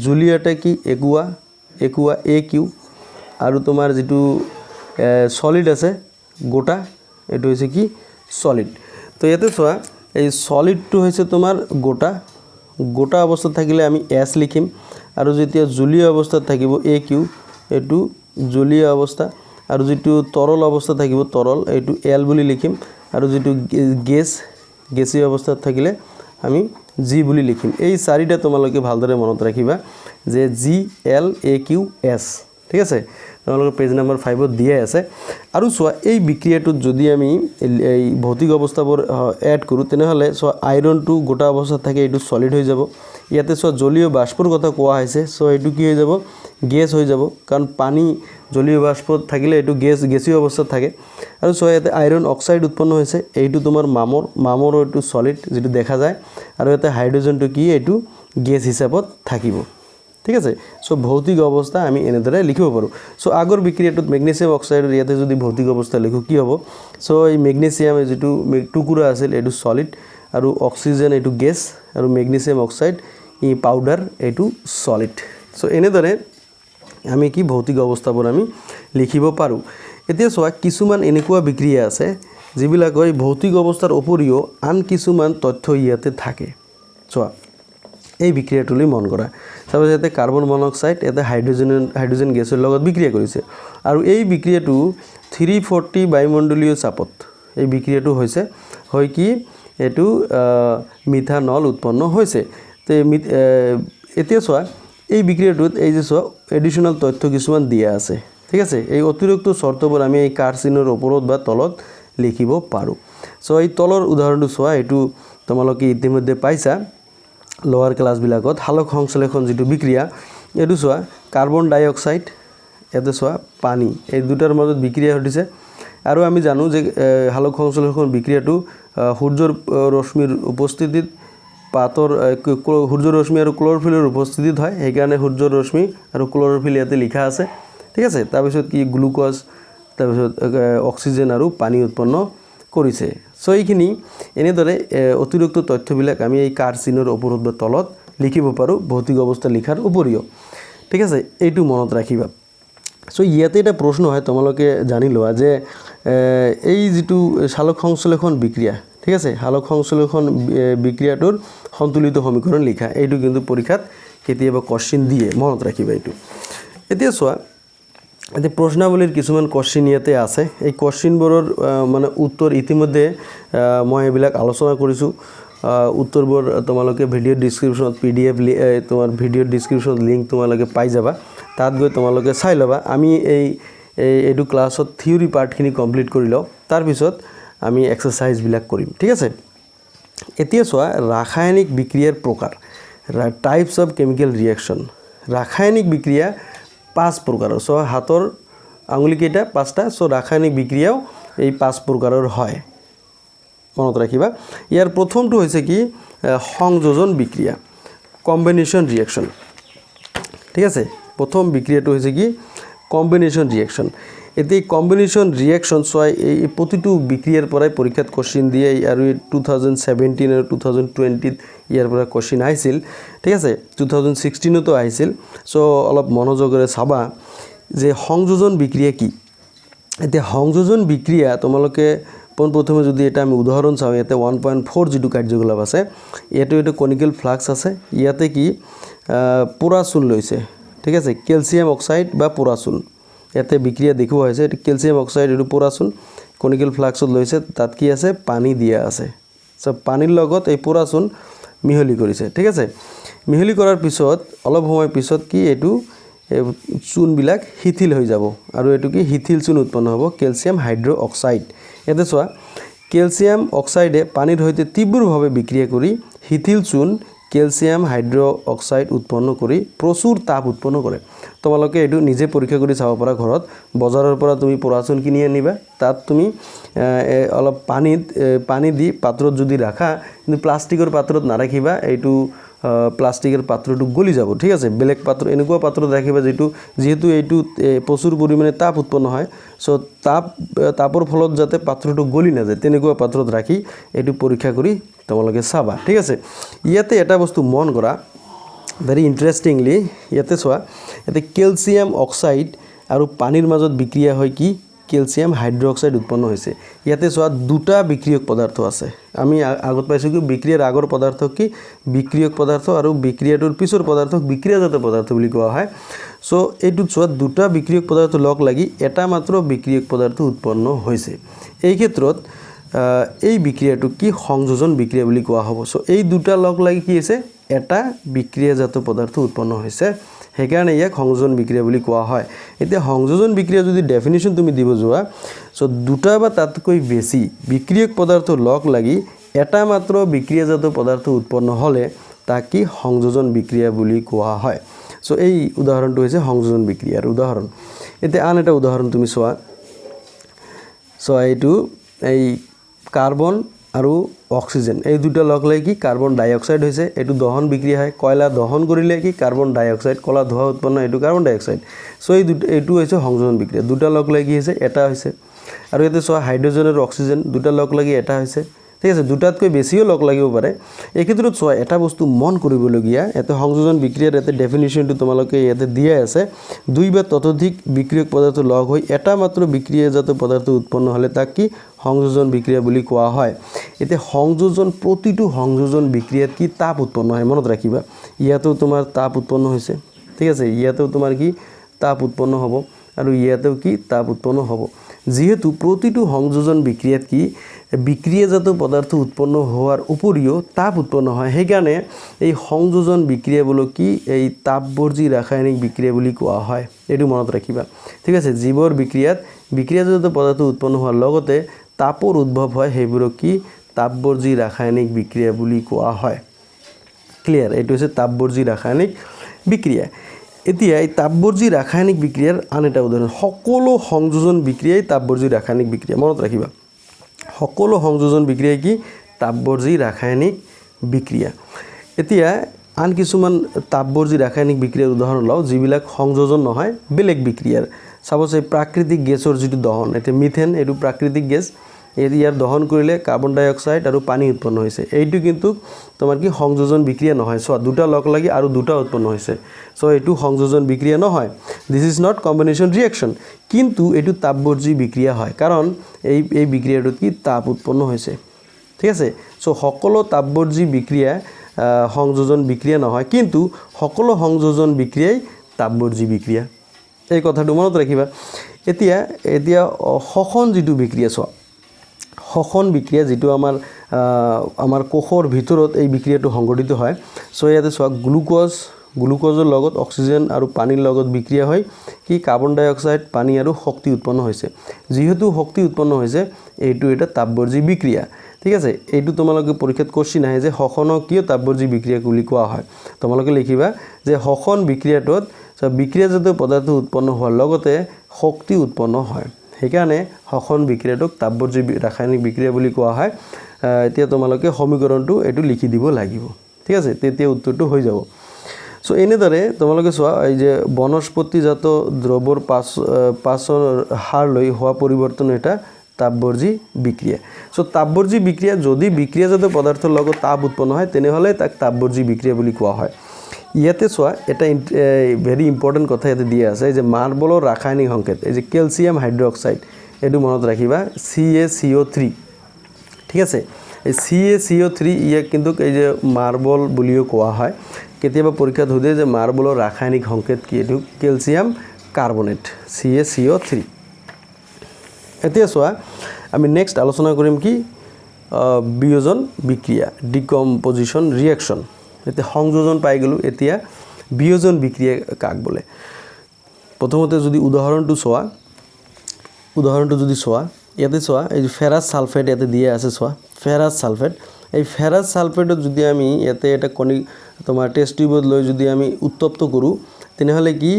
জুলিয়াটা কি একুয়া একিউ আৰু তোমাৰ যেটো সলিড আছে গোটা এটো হৈছে কি সলিড তো ইয়াতে চোৱা এই সলিডটো হৈছে তোমাৰ গোটা অৱস্থাত থাকিলে আমি এস লিখিম আৰু যেতিয়া জুলীয় অৱস্থাত থাকিব একিউ এটো জুলীয় অৱস্থা আৰু যেটো তৰল অৱস্থা থাকিব তৰল এটো এল বুলি লিখিম আৰু যেটো গেছীয় অৱস্থাত থাকিলে আমি জি বুলি লিখিম এই চাৰিটা তোমালোকে ভালদৰে মনত ৰাখিবা যে জি এল এ কিউ এস ঠিক আছে তোমালোকৰ পেজ নম্বৰ 5 ত দিয়া আছে আৰু চোৱা এই বিক্ৰিয়াটোত যদি আমি এই ভৌতিক অৱস্থাবোৰ এড কৰো তেনেহলে সো আইৰণটো গোটা অৱস্থাত থাকে এটো সলিড হৈ যাব ইয়াতে সো জলীয় বাষ্পৰ কথা কোৱা হৈছে সো এটো কি হৈ যাব গেছ হৈ যাব কাৰণ পানী জলীয় বাষ্পত থাকিলে এটো গেছীয় অৱস্থাত থাকে আৰু সো ইয়াতে আইৰণ অক্সাইড উৎপন্ন হৈছে এইটো তোমাৰ মামৰ এটো সলিড যেটো দেখা যায় আৰু ইয়াতে হাইড্ৰোজেনটো কি এটো গেছ হিচাপত থাকিব ঠিক আছে সো ভৌতিক অৱস্থা আমি এনেদৰে লিখিব পাৰো সো আগৰ বিক্ৰিয়াটোত মেগনেছিয়াম অক্সাইডৰ ইয়াতে যদি ভৌতিক অৱস্থা লিখো কি হ'ব সো এই মেগনেছিয়াম যেটো টুকুৰা আছিল এটো সলিড আৰু অক্সিজেন এটো গেছ আৰু মেগনেছিয়াম অক্সাইড ই পাউডাৰ এটো সলিড সো এনেদৰে আমি কি ভৌতিক অৱস্থাবোৰ আমি লিখিব পাৰো এতিয়া চোৱা কিছুমান এনেকুৱা বিক্ৰিয়া আছে যিবিলাকৰ এই ভৌতিক অৱস্থাৰ উপৰিও আন কিছুমান তথ্য ইয়াতে থাকে চোৱা এই বিক্ৰিয়াটোলৈ মন কৰা সাপোজ ইয়াতে কাৰ্বন মনোক্সাইড ইয়াতে হাইড্ৰোজেন গেছৰ লগত বিক্ৰিয়া কৰিছে আৰু এই বিক্ৰিয়াটো 340 বায়ুমণ্ডলীয় চাপত এই বিক্ৰিয়াটো হৈছে হয় কি এটো মিথানল উৎপন্ন হৈছে তে এতিয়া চোৱা এই বিক্ৰিয়াটোত এই যে চোৱা এডিশনাল তথ্য কিছুমান দিয়া আছে ঠিক আছে এই অতিৰিক্ত শৰ্তবোৰ আমি এই কাৰ্চিনৰ ওপৰত বা তলত লিখিব পাৰো সো এই তলৰ উদাহৰণটো চোৱা এটো তোমালোকে ইতিমধ্যে পাইছা লোৱাৰ ক্লাস বিলাকত হালক সংশ্লেষণ যেটো বিক্ৰিয়া এটো চোৱা কাৰ্বন ডাই অক্সাইড এতে চোৱা পানী এই দুটাৰ মাজত বিক্ৰিয়া ঘটিছে আৰু আমি জানো যে হালক সংশ্লেষণ বিক্ৰিয়াটো সূৰ্যৰ ৰশ্মিৰ উপস্থিতিত পাতৰ সূৰ্যৰ ৰশ্মি আৰু ক্লোৰোফিলৰ উপস্থিতিত হয় এই কাৰণে সূৰ্যৰ ৰশ্মি আৰু ক্লোৰোফিল ইয়াতে লিখা আছে ঠিক আছে তাৰ পিছত কি গ্লুকোজ তাৰ পিছত অক্সিজেন আৰু পানী উৎপন্ন কৰিছে সো এইখিনি এনেদৰে অতিৰিক্ত তথ্যবিলাক আমি এই কাৰ্চিনৰ ওপৰত বা তলত লিখিব পাৰো ভৌতিক অৱস্থা লিখাৰ উপৰিও ঠিক আছে এইটো মনত ৰাখিবা সো ইয়াতে এটা প্ৰশ্ন হয় তোমালোকে জানি লোৱা যে এই যেটো সালোক সংশ্লেষণ বিক্ৰিয়া ঠিক আছে সালোক সংশ্লেষণ বিক্ৰিয়াটোৰ সন্তুলিত সমীকৰণ লিখা এইটো কিন্তু পৰীক্ষাত কেতিয়াবা কোশ্চেন দিয়ে মনত ৰাখিবা এইটো এতিয়া চোৱা এতে প্ৰশ্নাৱলীৰ কিছুমান কোশ্চেন ইয়াতে আছে এই কোশ্চেনবোৰৰ মানে উত্তৰ ইতিমধ্যে মই এবিলাক আলোচনা কৰিছো উত্তৰবোৰ তোমালোকে ভিডিও ডেসক্ৰিপচনত পিডিএফ তোমাৰ ভিডিও ডেসক্ৰিপচনত লিংক তোমালোকে পাই যাবা তাত গৈ তোমালোকে চাই লবা আমি এইটো ক্লাছত থিওৰি পাৰ্টখিনি কমপ্লিট কৰি লও তাৰ পিছত আমি এক্সাৰসাইজ বিলাক কৰিম ঠিক আছে এতিয়া চোৱা ৰাসায়নিক বিক্ৰিয়াৰ প্ৰকাৰ টাইপস অফ কেমিক্যাল ৰিঅ্যাকশন ৰাসায়নিক বিক্ৰিয়া 5 প্ৰকাৰৰ সো হাতৰ আঙুলি কেইটা 5টা সো ৰাসায়নিক বিক্ৰিয়াও এই 5 প্ৰকাৰৰ হয় মনত ৰাখিবা ইয়াৰ প্ৰথমটো হৈছে কি সংযোজন বিক্ৰিয়া কম্বিনেশন ৰিঅ্যাকশন ঠিক আছে প্ৰথম বিক্ৰিয়াটো হৈছে কি কম্বিনেশন ৰিঅ্যাকশন এতে কম্বিনেশন ৰিঅ্যাকশন সয় এই প্ৰতিটো বিক্ৰিয়াৰ পৰাই পৰীক্ষাত কোশ্চেন দিয়ে আৰু 2017 আৰু 2020 ইয়াৰ পৰা কোশ্চেন আহিছিল ঠিক আছে 2016 তো আহিছিল সো অলপ মনোযোগৰে চাবা যে সংযোজন বিক্ৰিয়া কি এতে সংযোজন বিক্ৰিয়া তোমালোকে প্ৰথমে যদি এটা আমি উদাহৰণ চাও ইয়াতে 1.4 যেটো কাৰ্যকলাপ আছে এটা কনিক্যাল ফ্লাক্স আছে ইয়াতে কি পোৰাচুন লৈছে ঠিক আছে ক্যালসিয়াম অক্সাইড বা পোৰাচুন ইয়াতে বিক্ৰিয়া দেখুৱা হৈছে এটা ক্যালসিয়াম অক্সাইড আৰু পোৰাচুন কনিক্যাল ফ্লাক্সত লৈছে তাত কি আছে পানী দিয়া আছে সব পানীৰ লগত এই পোৰাচুন মিহলি কৰিছে ঠিক আছে মিহলি কৰাৰ পিছত অলপ সময় পিছত কি এটো চূণবিলাক শিথিল হৈ যাব আৰু এটো কি শিথিল চূণ উৎপন্ন হ'ব ক্যালসিয়াম হাইড্ৰ অক্সাইড এতে চোৱা ক্যালসিয়াম অক্সাইডে পানীৰ সৈতে তীব্ৰভাৱে বিক্ৰিয়া কৰি শিথিল চূণ ক্যালসিয়াম হাইড্ৰ অক্সাইড উৎপন্ন কৰি প্ৰচুৰ তাপ উৎপন্ন কৰে তোমালোকে এটো নিজে পৰীক্ষা কৰি চাব পাৰা ঘৰত বজাৰৰ পৰা তুমি পৰাচূণ কিনি আনিবা তাত তুমি অলপ পানী দি পাত্ৰত যদি ৰাখা কিন্তু প্লাষ্টিকৰ পাত্ৰত নাৰাখিবা এইটো প্লাষ্টিকেৰ পাত্ৰটো গলি যাব ঠিক আছে বেলেগ পাত্ৰ এনেকুৱা পাত্ৰত ৰাখিবা যেহেতু এইটো প্ৰচুৰ পৰিমাণে তাপ উৎপন্ন হয় সো তাপৰ ফলত যাতে পাত্ৰটো গলি না যায় তেনেকুৱা পাত্ৰত ৰাখি এইটো পৰীক্ষা কৰি তোমালোকে চাবা ঠিক আছে ইয়াতে এটা বস্তু মন কৰা ভেৰি ইন্টাৰেস্টিংলি ইয়াতে চোৱা ইয়াতে ক্যালসিয়াম অক্সাইড আৰু পানীৰ মাজত বিক্ৰিয়া হয় কি ক্যালসিয়াম হাইড্ৰ অক্সাইড উৎপন্ন হৈছে ইয়াতে চোৱা দুটা বিক্ৰিয়ক পদাৰ্থ আছে আমি আগত পাইছো কি বিক্ৰিয়াৰ আগৰ পদাৰ্থ কি বিক্ৰিয়ক পদাৰ্থ আৰু বিক্ৰিয়াটোৰ পিছৰ পদাৰ্থক বিক্ৰিয়াজাত পদাৰ্থ বুলি কোৱা হয় সো এইটো চোৱা দুটা বিক্ৰিয়ক পদাৰ্থ লগ লাগি এটা মাত্ৰ বিক্ৰিয়ক পদাৰ্থ উৎপন্ন হৈছে এই ক্ষেত্ৰত এই বিক্ৰিয়াটো কি সংযোজন বিক্ৰিয়া বুলি কোৱা হ'ব সো এই দুটা লগ লাগি কি হৈছে এটা বিক্রিয়াজাত পদাৰ্থ উৎপন্ন হৈছে হেকাৰণে ইয়াক সংযোজন বিক্ৰিয়া বুলি কোৱা হয় এতিয়া সংযোজন বিক্ৰিয়া যদি ডেফিনিশন তুমি দিব যোৱা সো দুটা বা তাতকৈ বেছি বিক্ৰিয়ক পদাৰ্থ লগ লাগি এটা মাত্ৰ বিক্ৰিয়াজাত পদাৰ্থ উৎপন্ন হলে তাক কি সংযোজন বিক্ৰিয়া বুলি কোৱা হয় সো এই উদাহৰণটো হৈছে সংযোজন বিক্ৰিয়াৰ উদাহৰণ এতিয়া আন এটা উদাহৰণ তুমি চোৱা সো এইটো এই কাৰ্বন আৰু অক্সিজেন এই দুটা লগ লাগি কি কাৰ্বন ডাই অক্সাইড হৈছে এটো দহন বিক্ৰিয়া হয় কয়লা দহন কৰিলে কি কাৰ্বন ডাই অক্সাইড কলা ধোৱা উৎপন্ন এটো কাৰ্বন ডাই অক্সাইড সো এই এটো হৈছে সংযোজন বিক্ৰিয়া দুটা লগ লাগি হৈছে এটা হৈছে আৰু এতে চোৱা হাইড্ৰোজেন আৰু অক্সিজেন দুটা লগ লাগি এটা হৈছে ঠিক আছে দুটাতকৈ বেছিও লগ লাগিব পাৰে এই ক্ষেত্ৰত চোৱা এটা বস্তু মন কৰিবলগীয়া এতে সংযোজন বিক্ৰিয়াৰ এতে ডেফিনিশনটো তোমালোকে ইয়াতে দিয়া আছে দুই বা ততোধিক বিক্ৰিয়ক পদাৰ্থ লগ হৈ এটা মাত্ৰ বিক্ৰিয়াজাত পদাৰ্থ উৎপন্ন হলে তাক কি সংযোজন বিক্ৰিয়া বুলি কোৱা হয় এতে সংযোজন প্ৰতিটো সংযোজন বিক্ৰিয়াত কি তাপ উৎপন্ন হয় মনত ৰাখিবা ইয়াতেও তোমাৰ তাপ উৎপন্ন হৈছে ঠিক আছে ইয়াতেও তোমাৰ কি তাপ উৎপন্ন হ'ব আৰু ইয়াতেও কি তাপ উৎপন্ন হ'ব যেহেতু প্ৰতিটো সংযোজন বিক্ৰিয়াত কি বিক্ৰিয়াজাত পদাৰ্থ উৎপন্ন হোৱাৰ উপৰিও তাপ উৎপন্ন হয় হেকাৰণে এই সংযোজন বিক্ৰিয়া বলো কি এই তাপবৰ্জী ৰাসায়নিক বিক্ৰিয়া বুলি কোৱা হয় এটো মনত ৰাখিবা ঠিক আছে জীৱৰ বিক্ৰিয়াত বিক্ৰিয়াজাত পদাৰ্থ উৎপন্ন হোৱাৰ লগতে তাপৰ উদ্ভৱ হয় হেইবোৰ কি তাপবৰ্জী ৰাসায়নিক বিক্ৰিয়া বুলি কোৱা হয় ক্লিয়াৰ এটো হৈছে তাপবৰ্জী ৰাসায়নিক বিক্ৰিয়া এতিয়া এই তাপবৰ্জী ৰাসায়নিক বিক্ৰিয়াৰ আন এটা উদাহৰণ সকলো সংযোজন বিক্ৰিয়াই তাপবৰ্জী ৰাসায়নিক বিক্ৰিয়া মনত ৰাখিবা সকলো সংযোজন বিক্ৰিয়া কি তাপবৰ্জী ৰাসায়নিক বিক্ৰিয়া এতিয়া আন কিছুমান তাপবৰ্জী ৰাসায়নিক বিক্ৰিয়াৰ উদাহৰণ লও যিবিলাক সংযোজন নহয় বেলেগ বিক্ৰিয়াৰ সাপোজ প্ৰাকৃতিক গেছৰ যেটো দহন এতে মিথেন এটো প্ৰাকৃতিক গেছ ইয়াৰ দহন কৰিলে কাৰ্বন ডাই অক্সাইড আৰু পানী উৎপন্ন হৈছে এইটো কিন্তু তোমাৰ কি সংযোজন বিক্ৰিয়া নহয় সো দুটা লগ লাগি আৰু দুটা উৎপন্ন হৈছে সো এটো সংযোজন বিক্ৰিয়া নহয় this is not combination reaction কিন্তু এটো তাপবৰ্জী বিক্ৰিয়া হয় কাৰণ এই বিক্ৰিয়াটো কি তাপ উৎপন্ন হৈছে ঠিক আছে সো সকলো তাপবৰ্জী বিক্ৰিয়া সংযোজন বিক্ৰিয়া নহয় কিন্তু সকলো সংযোজন বিক্ৰিয়াই তাপবৰ্জী বিক্ৰিয়া এই কথাটো মনত ৰাখিবা এতিয়া শোষণ যেটো বিক্ৰিয়া চোৱা শোষণ বিক্ৰিয়া যেটো আমাৰ কোষৰ ভিতৰত এই বিক্ৰিয়াটো সংঘটিত হয় সো ইয়াতে চোৱা গ্লুকোজৰ লগত অক্সিজেন আৰু পানীৰ লগত বিক্ৰিয়া হয় কি কাৰ্বন ডাই অক্সাইড পানী আৰু শক্তি উৎপন্ন হৈছে যেহেতু শক্তি উৎপন্ন হৈছে এইটো এটা তাপবৰ্জী বিক্ৰিয়া ঠিক আছে এইটো তোমালোকে পৰীক্ষাত কোশ্চিন আহে যে শোষণক কিয় তাপবৰ্জী বিক্ৰিয়া বুলি কোৱা হয় তোমালোকে লিখিবা যে শোষণ বিক্ৰিয়াটোত বিক্ৰিয়াজাত পদাৰ্থ উৎপন্ন হোৱাৰ লগতে শক্তি উৎপন্ন হয় হেকাৰণে শোষণ বিক্ৰিয়াটোক তাপবৰ্জী ৰাসায়নিক বিক্ৰিয়া বুলি কোৱা হয় এতিয়া তোমালোকে সমীকৰণটো এটো লিখি দিব লাগিব ঠিক আছে তেতিয়া উত্তৰটো হৈ যাব সো এনেদৰে তোমালোকে চোৱা এই যে বনস্পতিজাত দ্ৰৱৰ পাছৰ হাৰ লৈ হোৱা পৰিৱৰ্তন এটা তাপবৰ্জী বিক্ৰিয়া সো তাপবৰ্জী বিক্ৰিয়া যদি বিক্ৰিয়াজাত পদাৰ্থৰ লগত তাপ উৎপন্ন হয় তেনেহলে তাক তাপবৰ্জী বিক্ৰিয়া বুলি কোৱা হয় ইয়াতে চোৱা এটা ভেৰি ইম্পৰ্টেন্ট কথা ইয়াতে দিয়া আছে যে মাৰ্বলৰ ৰাসায়নিক সংকেত এই যে ক্যালসিয়াম হাইড্ৰ অক্সাইড এটো মনত ৰাখিবা CaCO3 ঠিক আছে এই CaCO3 ইয়াক কিন্তু এই যে মাৰ্বল বুলিও কোৱা হয় কেতিয়াবা পৰীক্ষাত সোধে যে মাৰ্বলৰ ৰাসায়নিক সংকেত কি এটো ক্যালসিয়াম কাৰ্বনেট CaCO3 এতিয়া চোৱা আমি নেক্সট আলোচনা কৰিম কি বিয়োজন বিক্ৰিয়া ডিকম্পোজিশন ৰিঅ্যাকশন এতে সংযোজন পাই গলো এতিয়া বিয়োজন বিক্ৰিয়া কাক বলে প্ৰথমতে যদি উদাহৰণটো চোৱা ইয়াতে চোৱা এই ফেৰাছ সালফেট ইয়াতে দিয়া আছে চোৱা ফেৰাছ সালফেট এই ফেৰাছ সালফেটত যদি আমি ইয়াতে এটা কণিক তোমাৰ টেষ্ট টিউবত লৈ যদি আমি উত্তপ্ত কৰোঁ তেনেহলে কি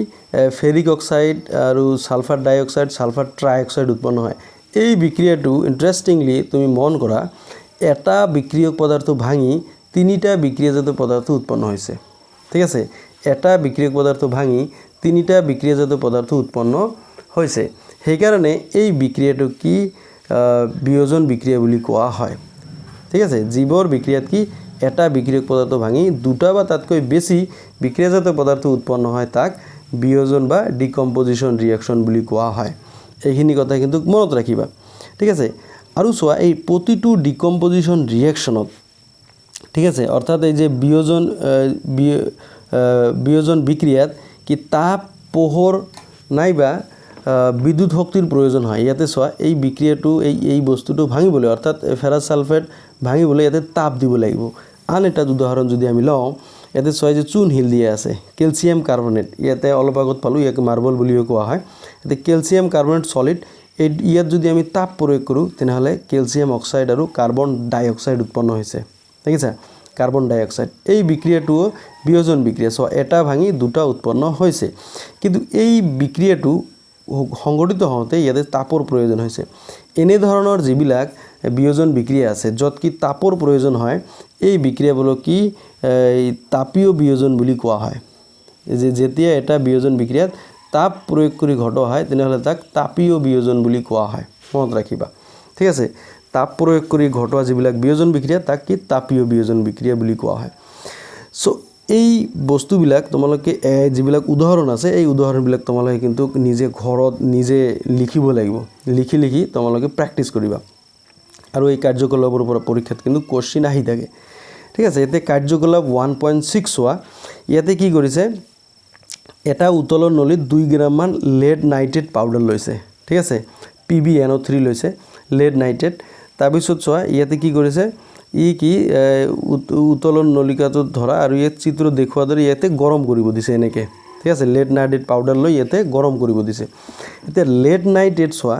ফেৰিক অক্সাইড আৰু সালফাৰ ডাই অক্সাইড সালফাৰ ট্ৰাই অক্সাইড উৎপন্ন হয় এই বিক্ৰিয়াটো ইন্টাৰেস্টিংলি তুমি মন কৰা এটা বিক্রিয়ক পদার্থ ভাঙি তিনিটা বিক্রিয়াজাত পদার্থ উৎপন্ন হৈছে ঠিক আছে এটা বিক্রিয়ক পদার্থ ভাঙি তিনিটা বিক্রিয়াজাত পদার্থ উৎপন্ন হৈছে সেই কাৰণে এই বিক্ৰিয়াটো কি বিয়োজন বিক্ৰিয়া বুলি কোৱা হয় ঠিক আছে জীৱৰ বিক্রিয়াত কি এটা বিক্রিয়ক পদার্থ ভাঙি দুটা বা তাতকৈ বেছি বিক্রিয়াজাত পদার্থ উৎপন্ন হয় তাক বিয়োজন বা ডিকম্পোজিশন রিঅ্যাকশন বুলি কোৱা হয় এইখিনি কথা কিন্তু মনত ৰাখিবা ঠিক আছে আৰু চোৱা এই প্ৰতিটো ডিকম্পোজিশন ৰিঅ্যাকশনত ঠিক আছে অৰ্থাৎ এই যে বিয়োজন বিক্ৰিয়াত কি তাপ পোহৰ নাইবা বিদ্যুৎ শক্তিৰ প্ৰয়োজন হয় ইয়াতে চোৱা এই বিক্ৰিয়াটো এই বস্তুটো ভাঙিবলৈ অৰ্থাৎ ফেৰাছ সালফেট ভাঙিবলৈ ইয়াতে তাপ দিব লাগিব আন এটা উদাহৰণ যদি আমি লওঁ ইয়াতে চোৱা যে চূন হিল দিয়া আছে ক্যালসিয়াম কাৰ্বনেট ইয়াতে অলপ আগত পালো ইয়াক মাৰ্বল বুলিও কোৱা হয় ইয়াতে ক্যালসিয়াম কাৰ্বনেট সলিড ইয়াত যদি আমি তাপ প্ৰয়োগ কৰো তেনেহলে ক্যালসিয়াম অক্সাইড আৰু কাৰ্বন ডাই অক্সাইড উৎপন্ন হৈছে ঠিক আছে কার্বন ডাই অক্সাইড এই বিক্রিয়াটো বিয়োজন বিক্রিয়া সো এটা ভাঙি দুটা উৎপন্ন হৈছে কিন্তু এই বিক্রিয়াটো সংগঠিত হওঁতে ইয়াতে তাপৰ প্ৰয়োজন হৈছে এনে ধৰণৰ যিবিলাক বিয়োজন বিক্ৰিয়া আছে যত কি তাপৰ প্ৰয়োজন হয় এই বিক্ৰিয়াবোৰক কি তাপীয় বিয়োজন বুলি কোৱা হয় যে যেতিয়া এটা বিয়োজন বিক্ৰিয়াত তাপ প্ৰয়োগ কৰি ঘটোৱা হয় তেনেহলে তাক তাপীয় বিয়োজন বুলি কোৱা হয় মনত ৰাখিবা ঠিক আছে তাপ প্ৰয়োগ কৰি ঘটোৱা যিবিলাক বিয়োজন বিক্ৰিয়া তাক কি তাপীয় বিয়োজন বিক্ৰিয়া বুলি কোৱা হয় সো এই বস্তুবিলাক তোমালোকে যিবিলাক উদাহৰণ আছে এই উদাহৰণবিলাক তোমালোকে কিন্তু নিজে ঘৰত নিজে লিখিব লাগিব লিখি তোমালোকে প্ৰ্যাকটিছ কৰিবা আৰু এই কাৰ্যকলাপৰ পৰা পৰীক্ষাত কিন্তু কোশ্চিন আহি থাকে ঠিক আছে এতে কাৰ্যকলাপ 1.6 হোৱা ইয়াতে কি কৰিছে এটা উতলৰ নলীত 2 গ্ৰাম মান লেড নাইট্ৰেট পাউডাৰ লৈছে ঠিক আছে PbNO3 লৈছে লেড নাইট্ৰেট তাৰপিছত চোৱা ইয়াতে কি কৰিছে ই কি উতলৰ নলিকাটো ধৰা আৰু এই চিত্ৰ দেখুৱা দৰে ইয়াতে গৰম কৰিব দিছে এনেকে ঠিক আছে লেড নাইট্ৰেট পাউডাৰ লৈ ইয়াতে গৰম কৰিব দিছে এতে লেড নাইট্ৰেট চোৱা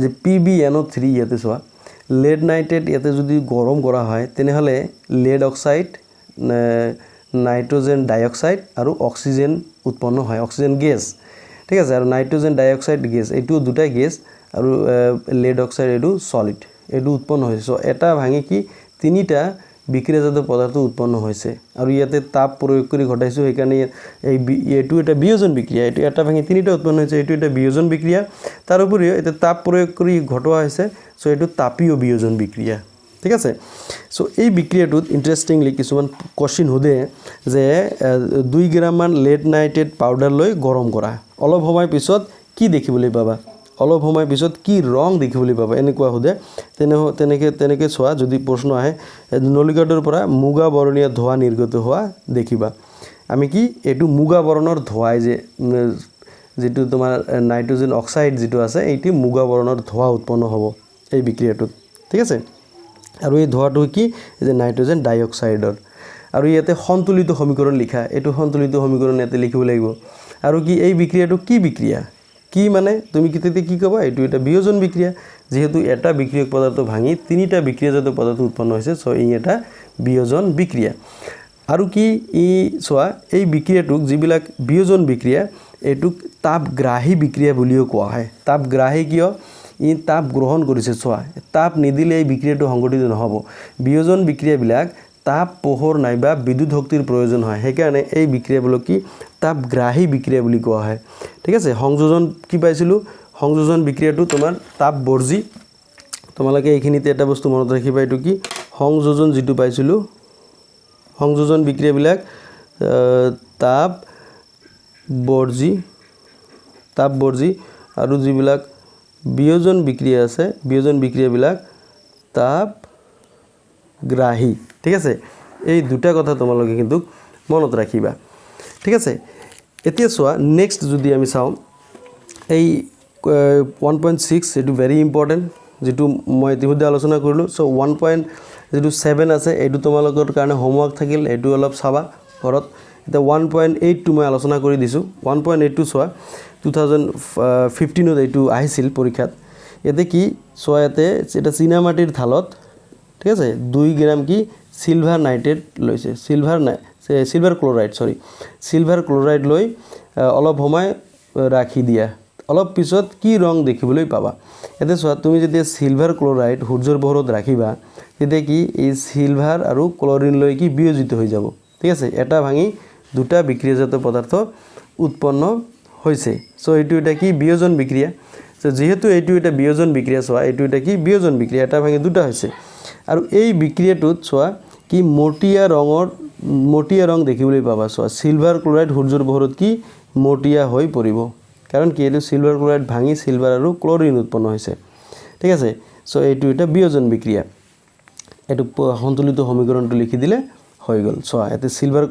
যে PbNO3 ইয়াতে চোৱা লেড নাইট্ৰেট ইয়াতে যদি গৰম কৰা হয় তেনেহলে লেড অক্সাইড নাইট্ৰোজেন ডাই অক্সাইড আৰু অক্সিজেন উৎপন্ন হয় অক্সিজেন গ্যাস ঠিক আছে আৰু নাইট্ৰোজেন ডাই অক্সাইড গ্যাস এইটো দুটা গ্যাস আৰু লেড অক্সাইড এইটো সলিড এইটো উৎপন্ন হৈছে সো এটা ভাঙি কি তিনিটা বিক্রিয়াজাত পদার্থ উৎপন্ন হৈছে আৰু ইয়াতে তাপ প্ৰয়োগ কৰি ঘটাইছো সেইকাৰণে এইটো এটা বিয়োজন বিক্রিয়া এইটো এটা ভাঙি তিনিটা উৎপন্ন হৈছে এইটো এটা বিয়োজন বিক্রিয়া তাৰ উপৰিও এটা তাপ প্ৰয়োগ কৰি ঘটোৱা হৈছে সো এইটো তাপীয় বিয়োজন বিক্রিয়া ঠিক আছে সো এই বিক্রিয়াটোত ইন্টারেস্টিংলি কিছুমান কোশ্চিন হোদে যে 2 গ্ৰাম মান লেড নাইট্ৰেট পাউডাৰ লৈ গৰম কৰা অলপ সময় পিছত কি দেখিবলৈ পাবা অলপ সময় পিছত কি ৰং দেখিবলৈ পাবা এনেকুৱা হোদে তেনেকে চোৱা যদি প্ৰশ্ন আহে নলিকাটোৰ পৰা মুগা বৰণীয়া ধোঁৱা নিৰ্গত হোৱা দেখিবা আমি কি এটো মুগা বৰণৰ ধোঁৱাই যে যেটো তোমাৰ নাইট্ৰোজেন অক্সাইড যেটো আছে এইটি মুগা বৰণৰ ধোঁৱা উৎপন্ন হ'ব এই বিক্ৰিয়াটোত ঠিক আছে আৰু এই ধোঁৱাটো কি যে নাইট্ৰোজেন ডাই অক্সাইডৰ আৰু ইয়াতে সন্তুলিত সমীকৰণ লিখা এটো সন্তুলিত সমীকৰণ ইয়াতে লিখিব লাগিব আৰু কি এই বিক্রিয়াটো কি বিক্রিয়া কি মানে তুমি কিতে কি কবা এটো এটা বিয়োজন বিক্রিয়া যেহেতু এটা বিক্রিয়ক পদার্থ ভাঙি তিনিটা বিক্রিয়াজাত পদার্থ উৎপন্ন হৈছে সো এই এটা বিয়োজন বিক্রিয়া আৰু কি ই সোয়া এই বিক্ৰিয়াটোক যিবিলাক বিয়োজন বিক্ৰিয়া এটুক তাপগ্ৰাহী বিক্ৰিয়া বুলিও কোৱা হয় তাপগ্ৰাহী কিয় ই তাপ গ্ৰহণ কৰিছে সোয়া তাপ নিদিলে এই বিক্ৰিয়াটো সংগঠিত নহব বিয়োজন বিক্ৰিয়াবিলাক তাপ পোহৰ নাইবা বিদ্যুৎ শক্তিৰ প্ৰয়োজন হয় সেইকাৰণে এই বিক্ৰিয়াবিলাক কি তাপগ্ৰাহী বিক্ৰিয়া বুলি কোৱা হয় ঠিক আছে সংযোজন কি পাইছিলো সংযোজন বিক্ৰিয়াটো তোমাৰ তাপবৰ্জী তোমালোকে এইখিনিতে এটা বস্তু মনত ৰাখিবা এটো কি সংযোজন যেটো পাইছিলো সংযোজন বিক্ৰিয়াবিলাক তাপবৰ্জী আৰু যিবিলাক বিয়োজন বিক্ৰিয়া আছে বিয়োজন বিক্ৰিয়াবিলাক তাপগ্ৰাহী ঠিক আছে এই দুটা কথা তোমালোকে কিন্তু মনত ৰাখিবা ঠিক আছে এতিয়া চোৱা নেক্সট যদি আমি চাও এই 1.6 এটো ভেৰি ইম্পৰ্টেন্ট যেটো মই ইতিমধ্যে আলোচনা কৰিলো সো 1.7 আছে এটো তোমালোকৰ কাৰণে হোমৱৰ্ক থাকিল এটো অলপ চাবা ঘৰত এটা 1.8 টো মই আলোচনা কৰি দিছো 1.8 টো চোৱা 2015 এইটো আহিছিল পৰীক্ষাত ইয়াতে কি চোৱা ইয়াতে এটা চিনামাটিৰ থালত ঠিক আছে 2 গ্ৰাম কি সিলভাৰ নাইট্ৰেট লৈছে সিলভাৰ ক্লোৰাইড লৈ অলপ সময় ৰাখি দিয়া অলপ পিছত কি ৰং দেখিবলৈ পাবা এতে চোৱা তুমি যদি সিলভাৰ ক্লোৰাইড সূৰ্যৰ পোহৰত ৰাখিবা তেতিয়া কি এই সিলভাৰ আৰু ক্লোৰিন লৈ কি বিয়োজিত হৈ যাব ঠিক আছে এটা ভাঙি দুটা বিক্রিয়াজাত পদাৰ্থ উৎপন্ন হৈছে সো এইটো এটা কি বিয়োজন বিক্ৰিয়া সো যেহেতু এইটো এটা বিয়োজন বিক্ৰিয়া চোৱা এইটো এটা কি বিয়োজন বিক্ৰিয়া এটা ভাঙি দুটা হৈছে আৰু এই বিক্ৰিয়াটোত চোৱা কি মটিয়া ৰং দেখিবলৈ পাবা চোৱা সিলভাৰ ক্লোৰাইড সূৰ্যৰ পোহৰত কি মটিয়া হৈ পৰিব কাৰণ কি এইটো সিলভাৰ ক্লোৰাইড ভাঙি সিলভাৰ আৰু ক্লোৰিন উৎপন্ন হৈছে ঠিক আছে সো এইটো এটা বিয়োজন বিক্ৰিয়া এটো সন্তুলিত সমীকৰণটো লিখি দিলে হৈ গল চোৱা এতে সিলভাৰ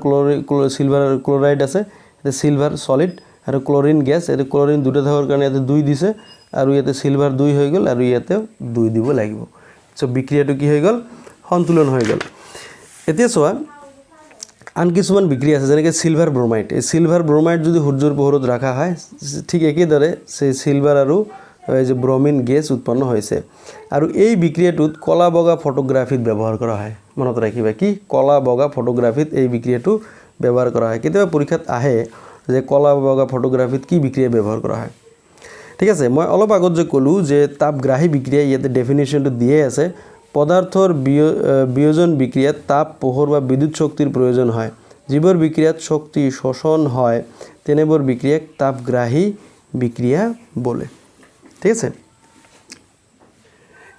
ক্লোৰাইড আছে এতে সিলভাৰ সলিড আৰু ক্লোৰিন গ্যাস এতে ক্লোৰিন দুটা থাকাৰ কাৰণে এতে 2 দিছে আৰু ইয়াতে সিলভাৰ 2 হৈ গল আৰু ইয়াতে 2 দিব লাগিব সো বিক্ৰিয়াটো কি হৈ গল সন্তুলন হৈ গল এতিয়া চোৱা আন কিছুমান বিক্ৰিয়া আছে যেনেকৈ সিলভাৰ ব্ৰোমাইড এই সিলভাৰ ব্ৰোমাইড যদি সূৰ্যৰ পোহৰত ৰাখা হয় ঠিক একেদৰে সেই সিলভাৰ আৰু এই যে ব্ৰোমিন গ্যাস উৎপন্ন হৈছে আৰু এই বিক্ৰিয়াটোত কলা বগা ফটোগ্ৰাফিত ব্যৱহাৰ কৰা হয় মনত ৰাখিবা কি কলা বগা ফটোগ্ৰাফিত এই বিক্ৰিয়াটো ব্যৱহাৰ কৰা হয় কেতিয়াবা পৰীক্ষাত আহে যে কলা বগা ফটোগ্ৰাফিত কি বিক্ৰিয়া ব্যৱহাৰ কৰা হয় ঠিক আছে মই অলপ আগত যে কলো যে তাপগ্ৰাহী বিক্ৰিয়া ইয়াতে ডেফিনিশনটো দিয়ে আছে পদাৰ্থৰ বিয়োজন বিক্ৰিয়াত তাপ পোহৰ বা বিদ্যুৎ শক্তিৰ প্ৰয়োজন হয় যিবোৰ বিক্ৰিয়াত শক্তি শোষণ হয় তেনেবোৰ বিক্ৰিয়াক তাপগ্ৰাহী বিক্ৰিয়া বলে ঠিক আছে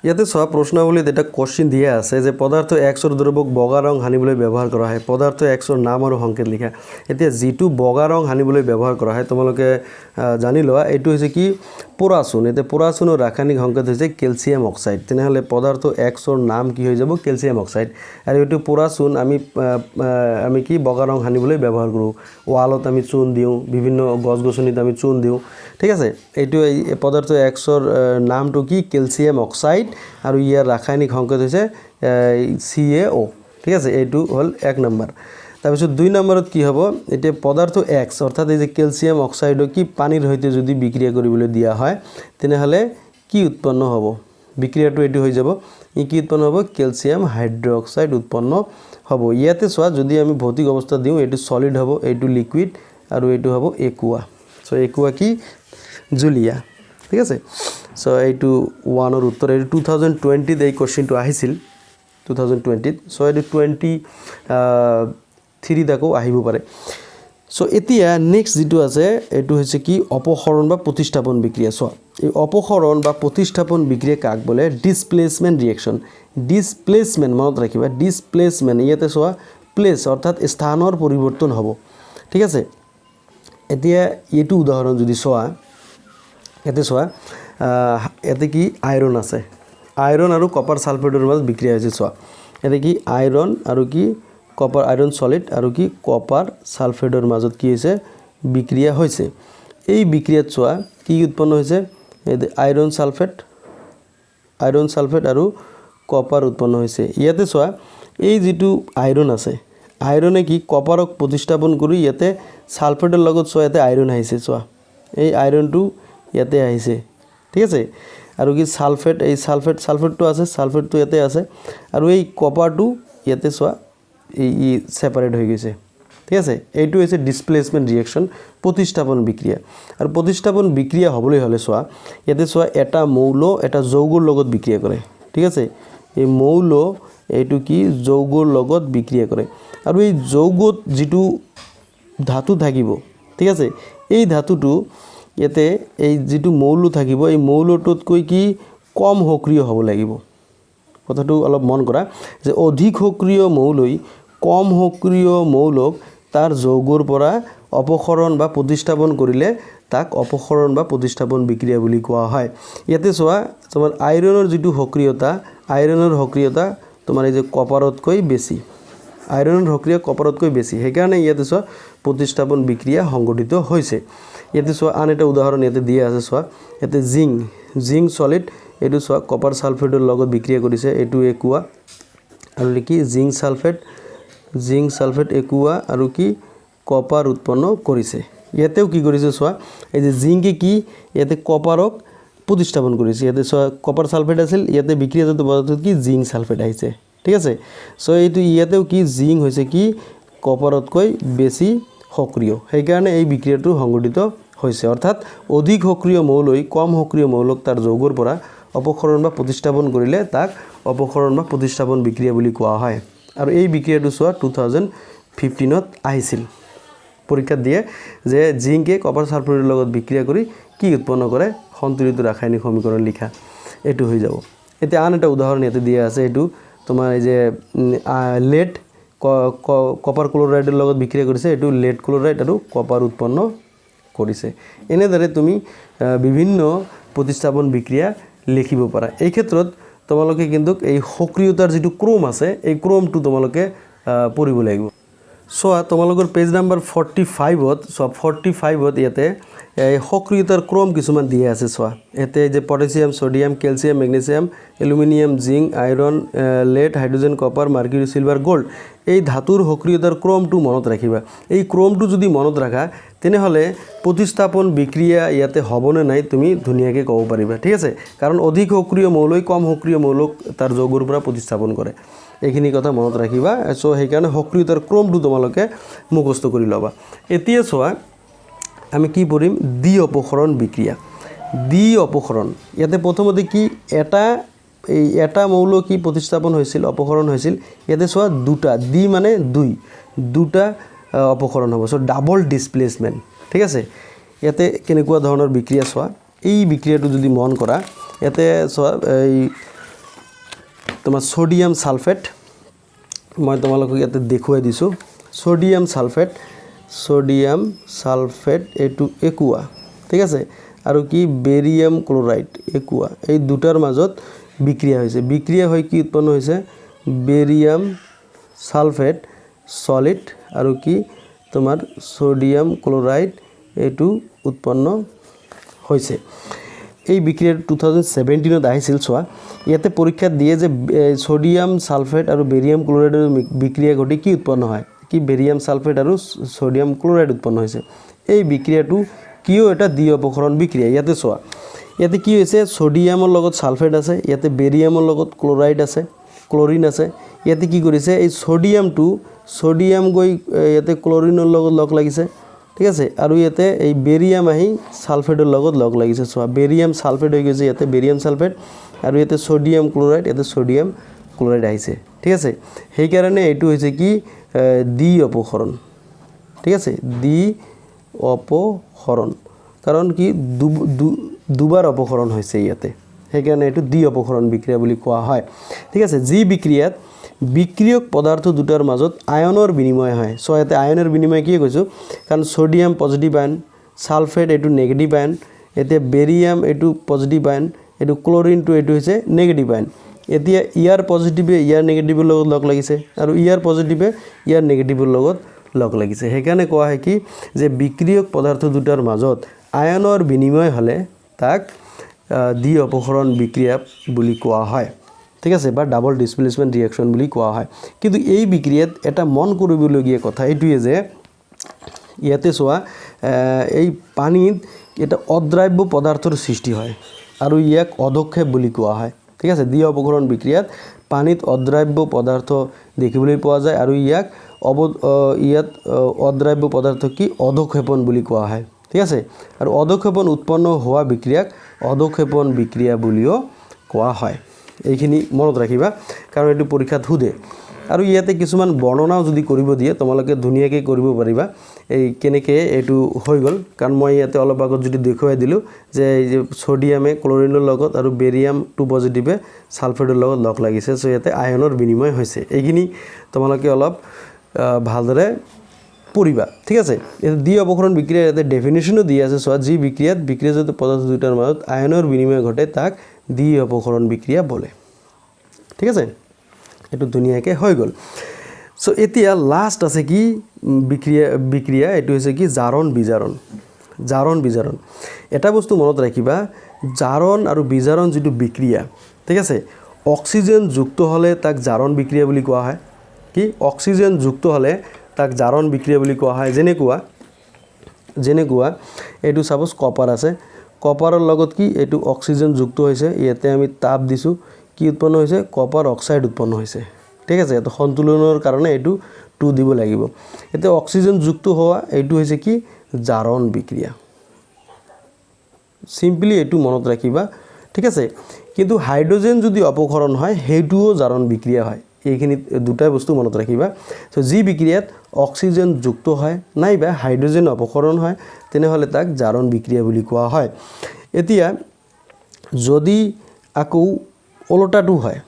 ইয়াতে সব প্ৰশ্নাৱলীত এটা কোশ্চেন দিয়া আছে যে পদাৰ্থ এক্সৰ দ্ৰৱক বগা ৰং হানিবলৈ ব্যৱহাৰ কৰা হয় পদাৰ্থ এক্সৰ নাম আৰু সংকেত লিখা এতিয়া যেটো বগা ৰং হানিবলৈ ব্যৱহাৰ কৰা হয় তোমালোকে জানি লোৱা এটো হৈছে কি পোৰাচুন এতে পোৰাচুনৰ ৰাসায়নিক সংকেত হৈছে ক্যালসিয়াম অক্সাইড তেনেহলে পদাৰ্থ এক্সৰ নাম কি হৈ যাব ক্যালসিয়াম অক্সাইড আৰু এটো পোৰাচুন আমি কি বগা ৰং হানিবলৈ ব্যৱহাৰ কৰো ওয়ালত আমি চূণ দিও বিভিন্ন গছগছনিত আমি চূণ দিও ঠিক আছে এইটো এই পদাৰ্থ এক্সৰ নামটো কি ক্যালসিয়াম অক্সাইড আৰু ইয়াৰ ৰাসায়নিক সংকেত হৈছে CaO ঠিক আছে এইটো হল 1 নম্বৰ তাৰপিছত 2 নম্বৰত কি হ'ব এটা পদাৰ্থ X অৰ্থাৎ এই যে ক্যালসিয়াম অক্সাইডক কি পানীৰ সৈতে যদি বিক্ৰিয়া কৰিবলৈ দিয়া হয় তেনেহলে কি উৎপন্ন হ'ব বিক্ৰিয়াটো এটো হৈ যাব ই কি উৎপন্ন হ'ব ক্যালসিয়াম হাইড্ৰক্সাইড উৎপন্ন হ'ব ইয়াতে চোৱা যদি আমি ভৌতিক অৱস্থা দিও এটো সলিড হ'ব এটো লিকুইড আৰু এটো হ'ব একুয়া সো একুয়া কি জুলিয়া ঠিক আছে সো এইটো 1 ৰ উত্তৰ এইটো 2020 ত এই কোশ্চেনটো আহিছিল 2020 সো এইটো 23 তাকো আহিব পাৰে সো এতিয়া নেক্সট যেটো আছে এটো হৈছে কি অপসৰণ বা প্ৰতিস্থাপন বিক্ৰিয়া সো এই অপসৰণ বা প্ৰতিস্থাপন বিক্ৰিয়া কাক বলে ডিসপ্লেসমেন্ট ৰিঅ্যাকশন ডিসপ্লেসমেন্ট মনত ৰাখিবা ডিসপ্লেসমেন্ট ইয়াতে চোৱা প্লেস অৰ্থাৎ স্থানৰ পৰিৱৰ্তন হ'ব ঠিক আছে এতিয়া এটো উদাহৰণ যদি চোৱা এতে চোৱা এতে কি আয়ৰন আছে আয়ৰন আৰু কপাৰ সালফেটৰ মাজত বিক্ৰিয়া হৈছে চোৱা এতে কি আয়ৰন আৰু কি কপাৰ আয়ৰন সলিড আৰু কি কপাৰ সালফেটৰ মাজত কি হৈছে বিক্ৰিয়া হৈছে এই বিক্ৰিয়াত চোৱা কি উৎপন্ন হৈছে আয়ৰন সালফেট আৰু কপাৰ উৎপন্ন হৈছে ইয়াতে চোৱা এই যেটো আয়ৰন আছে আয়ৰনে কি কপাৰক প্ৰতিস্থাপন কৰি ইয়াতে সালফেটৰ লগত চোৱা ইয়াতে আয়ৰন আহিছে চোৱা এই আয়ৰনটো ইয়াতে আহিছে ঠিক আছে আৰু কি সালফেট এই সালফেটটো আছে সালফেটটো ইয়াতে আছে আৰু এই কপাৰটো ইয়াতে চোৱা এই সেপাৰেট হৈ গৈছে ঠিক আছে এইটো হৈছে ডিসপ্লেসমেন্ট ৰিঅ্যাকশন প্ৰতিস্থাপন বিক্ৰিয়া আৰু প্ৰতিস্থাপন বিক্ৰিয়া হ'বলৈ হলে চোৱা ইয়াতে চোৱা এটা মৌল এটা যৌগৰ লগত বিক্ৰিয়া কৰে ঠিক আছে এই মৌল এইটো কি যৌগৰ লগত বিক্ৰিয়া কৰে আৰু এই যৌগত যেটো ধাতু থাকিব ঠিক আছে এই ধাতুটো ইয়াতে এই যেটো মৌল থাকিব এই মৌলটোতকৈ কি কম সক্ৰিয় হ'ব লাগিব কথাটো অলপ মন কৰা যে অধিক সক্ৰিয় মৌলই কম সক্ৰিয় মৌলক তাৰ যৌগৰ পৰা অপসৰণ বা প্ৰতিস্থাপন কৰিলে তাক অপসৰণ বা প্ৰতিস্থাপন বিক্ৰিয়া বুলি কোৱা হয় ইয়াতে চোৱা তোমাৰ আয়ৰনৰ যেটো সক্ৰিয়তা তোমাৰ এই যে কপাৰতকৈ বেছি আয়ৰনৰ সক্ৰিয় কপাৰতকৈ বেছি হেকাৰণে ইয়াতে চোৱা প্ৰতিস্থাপন বিক্ৰিয়া সংঘটিত হৈছে ইয়াতে চোৱা আন এটা উদাহৰণ ইয়াতে দিয়া আছে চোৱা ইয়াতে জিংক সলিড এটো চোৱা কপাৰ সালফেটৰ লগত বিক্ৰিয়া কৰিছে এটো একুয়া আৰু কি জিংক সালফেট একুয়া আৰু কি কপাৰ উৎপন্ন কৰিছে ইয়াতেও কি কৰিছে চোৱা এই যে জিংকে কি ইয়াতে কপাৰক প্ৰতিস্থাপন কৰিছে ইয়াতে চোৱা কপাৰ সালফেট আছিল ইয়াতে বিক্ৰিয়াজাত পদাৰ্থত কি জিংক সালফেট আহিছে ঠিক আছে সো এইটো ইয়াতেও কি জিংক হৈছে কি কপাৰতকৈ বেছি সক্ৰিয় সেইকাৰণে এই বিক্ৰিয়াটো সংঘটিত হৈছে অৰ্থাৎ অধিক সক্ৰিয় মৌলই কম সক্ৰিয় মৌলক তাৰ যৌগৰ পৰা অপক্ষৰণ বা প্ৰতিস্থাপন কৰিলে তাক অপক্ষৰণ বা প্ৰতিস্থাপন বিক্ৰিয়া বুলি কোৱা হয় আৰু এই বিক্ৰিয়াটো চোৱা 2015 ত আহিছিল পৰীক্ষা দিয়ে যে জিংকে কপাৰ সালফেটৰ লগত বিক্ৰিয়া কৰি কি উৎপন্ন কৰে সন্তুলিত ৰাসায়নিক সমীকৰণ লিখা এটো হৈ যাব এতিয়া আন এটা উদাহৰণ ইয়াতে দিয়া আছে এটো তোমাৰ এই যে লেড কপাৰ ক্লোৰাইডৰ লগত বিক্ৰিয়া কৰিছে এটো লেড ক্লোৰাইড আৰু কপাৰ উৎপন্ন কৰিছে এনেদৰে তুমি বিভিন্ন প্ৰতিস্থাপন বিক্ৰিয়া লিখিব পাৰা এই ক্ষেত্ৰত তোমালোকে কিন্তু এই সক্ৰিয়তাৰ যেটো ক্ৰম আছে এই ক্ৰমটো তোমালোকে পঢ়িব লাগিব সো তোমালোকৰ পেজ নাম্বাৰ 45 ত সো 45 ত ইয়াতে এই সক্ৰিয়তাৰ ক্ৰম কিছুমান দিয়া আছে সো এতে যে potassium sodium calcium magnesium aluminium zinc iron lead hydrogen copper mercury silver gold এই ধাতুৰ সক্ৰিয়তাৰ ক্ৰমটো মনত ৰাখিবা এই ক্ৰমটো যদি মনত ৰাখা তেনেহলে প্ৰতিস্থাপন বিক্ৰিয়া ইয়াতে হ'বনে নাই তুমি ধুনিয়াকে ক'ব পাৰিবা ঠিক আছে কাৰণ অধিক সক্ৰিয় মৌলই কম সক্ৰিয় মৌলক তাৰ যৌগৰ পৰা প্ৰতিস্থাপন কৰে এইখিনি কথা মনত ৰাখিবা সো সেইকাৰণে সক্ৰিয়তাৰ ক্ৰমটো তোমালোকে মুখস্থ কৰি লবা এতিয়া চোৱা আমি কি পঢ়িম দ্বি অপক্ষৰণ বিক্ৰিয়া দ্বি অপক্ষৰণ ইয়াতে প্ৰথমতে কি এটা মৌল কি প্ৰতিস্থাপন হৈছিল অপক্ষৰণ হৈছিল ইয়াতে চোৱা দুটা দ্বি মানে দুটা অপক্ষৰণ হ'ব সো ডাবল ডিসপ্লেসমেন্ট ঠিক আছে ইয়াতে কেনেকুৱা ধৰণৰ বিক্ৰিয়া চোৱা এই বিক্ৰিয়াটো যদি মন কৰা ইয়াতে চোৱা এই তোমাৰ সোডিয়াম সালফেট মই তোমালোকক ইয়াতে দেখুৱাই দিছো সোডিয়াম সালফেট এটু একুয়া ঠিক আছে আৰু কি বেৰিয়াম ক্লোৰাইড একুয়া এই দুটাৰ মাজত বিক্ৰিয়া হৈ কি উৎপন্ন হৈছে বেৰিয়াম সালফেট সলিড আৰু কি তোমাৰ সোডিয়াম ক্লোৰাইড এটু উৎপন্ন হৈছে এই বিক্ৰিয়া 2017 ত আহিছিল চোৱা ইয়াতে পৰীক্ষা দিয়ে যে সোডিয়াম সালফেট আৰু বেৰিয়াম ক্লোৰাইডৰ বিক্ৰিয়া ঘটি কি উৎপন্ন হয় কি বেৰিয়াম সালফেট আৰু সোডিয়াম ক্লোৰাইড উৎপন্ন হৈছে এই বিক্ৰিয়াটো কিও এটা দ্বি অপক্ষৰণ বিক্ৰিয়া ইয়াতে চোৱা ইয়াতে কি হৈছে সোডিয়ামৰ লগত সালফেট আছে ইয়াতে বেৰিয়ামৰ লগত ক্লোৰাইড আছে ক্লোৰিন আছে ইয়াতে কি কৰিছে এই সোডিয়াম গৈ ইয়াতে ক্লোৰিনৰ লগত লগ লাগিছে ঠিক আছে আৰু ইয়াতে এই বেৰিয়াম আহি সালফেটৰ লগত লগ লাগিছে সো বেৰিয়াম সালফেট হৈ গৈছে ইয়াতে বেৰিয়াম সালফেট আৰু ইয়াতে সোডিয়াম ক্লোৰাইড ইয়াতে সোডিয়াম ক্লোৰাইড আহিছে ঠিক আছে সেই কাৰণে এটো হৈছে কি দ্বি অপক্ষৰণ ঠিক আছে দ্বি অপক্ষৰণ কাৰণ কি দুবাৰ অপক্ষৰণ হৈছে ইয়াতে সেই কাৰণে এটো দ্বি অপক্ষৰণ বিক্ৰিয়া বুলি কোৱা হয় ঠিক আছে যি বিক্ৰিয়াত বিক্ৰিয়ক পদাৰ্থ দুটাৰ মাজত আয়নৰ বিনিময় হয় সো ইয়াতে আয়নৰ বিনিময় কি কৈছো কাৰণ সোডিয়াম পজিটিভ আয়ন সালফেট এটু নেগেটিভ আয়ন এতে বেৰিয়াম এটু পজিটিভ আয়ন এটু ক্লোৰিন টু এটু হৈছে নেগেটিভ আয়ন এতিয়া ইয়াৰ পজিটিভে ইয়াৰ নেগেটিভৰ লগত লগ লাগিছে আৰু ইয়াৰ পজিটিভে ইয়াৰ নেগেটিভৰ লগত লগ লাগিছে সেইকাৰণে কোৱা হয় কি যে বিক্ৰিয়ক পদাৰ্থ দুটাৰ মাজত আয়নৰ বিনিময় হলে তাক দ্বি অপক্ষৰণ বিক্ৰিয়া বুলি কোৱা হয় ঠিক আছে বা ডাবল ডিসপ্লেসমেন্ট ৰিঅ্যাকশন বুলি কোৱা হয় কিন্তু এই বিক্ৰিয়াত এটা মন কৰিবলগীয়া কথা এইটোৱে যে ইয়াতে চোৱা এই পানীত এটা অদ্ৰাব্য পদাৰ্থৰ সৃষ্টি হয় আৰু ইয়াক অধক্ষেপ বুলি কোৱা হয় ঠিক আছে দ্বি অপক্ষৰণ বিক্ৰিয়াত পানীত অদ্ৰাব্য পদাৰ্থ দেখিবলৈ পোৱা যায় আৰু ইয়াক অদ্ৰাব্য পদাৰ্থ কি অধক্ষেপণ বুলি কোৱা হয় ঠিক আছে আৰু অধক্ষেপণ উৎপন্ন হোৱা বিক্ৰিয়াক অধক্ষেপণ বিক্ৰিয়া বুলিও কোৱা হয় এইখিনি মনত ৰাখিবা কাৰণ এটো পৰীক্ষাত হুদে আৰু ইয়াতে কিছুমান বৰ্ণনাও যদি কৰিব দিয়ে তোমালোকে ধুনিয়াকে কৰিব পাৰিবা এই কেনেকে এটো হৈ গল কাৰণ মই ইয়াতে অলপ আগত যদি দেখুৱাই দিলো যে এই যে সোডিয়ামে ক্লোৰিনৰ লগত আৰু বেৰিয়াম টু পজিটিভে সালফেটৰ লগত লগ লাগিছে সো ইয়াতে আয়নৰ বিনিময় হৈছে এইখিনি তোমালোকে অলপ ভালদৰে পঢ়িবা ঠিক আছে এই দ্বি অপক্ষৰণ বিক্ৰিয়াৰ এটা ডেফিনিশনো দিয়া আছে সো যি বিক্ৰিয়াত বিক্ৰিয়াজাত পদাৰ্থ দুটাৰ মাজত আয়নৰ বিনিময় ঘটে তাক দ্বি অপক্ষৰণ বিক্ৰিয়া বলে ঠিক আছে এটো ধুনিয়াকে হৈ গল সো এতিয়া লাস্ট আছে কি বিক্ৰিয়া এটো হৈছে কি জাৰণ বিজাৰণ এটা বস্তু মনত ৰাখিবা জাৰণ আৰু বিজাৰণ যেটো বিক্ৰিয়া ঠিক আছে অক্সিজেন যুক্ত হলে তাক জাৰণ বিক্ৰিয়া বুলি কোৱা হয় কি অক্সিজেন যুক্ত হলে তাক জাৰণ বিক্ৰিয়া বুলি কোৱা হয় যেনেকুৱা যেনেকুৱা এইটো সাপোজ কপাৰ আছে কপাৰৰ লগত কি এইটো অক্সিজেন যুক্ত হৈছে ইয়াতে আমি তাপ দিছো কি উৎপন্ন হৈছে কপাৰ অক্সাইড উৎপন্ন হৈছে ঠিক আছে তো সন্তুলনৰ কাৰণে এইটো 2 দিব লাগিব এতে অক্সিজেন যুক্ত হোৱা এইটো হৈছে কি জাৰণ বিক্ৰিয়া সিম্পলি এইটো মনত ৰাখিবা ঠিক আছে কিন্তু হাইড্ৰোজেন যদি অপক্ষৰণ হয় হেইটোও জাৰণ বিক্ৰিয়া হয় এইখিনি দুটা বস্তু মনত ৰাখিবা সো জি বিক্ৰিয়াত অক্সিজেন যুক্ত হয় নাইবা হাইড্ৰোজেন অপক্ষৰণ হয় তেনেহলে তাক জাৰণ বিক্ৰিয়া বুলি কোৱা হয় এতিয়া যদি আকো ওলটাটো হয়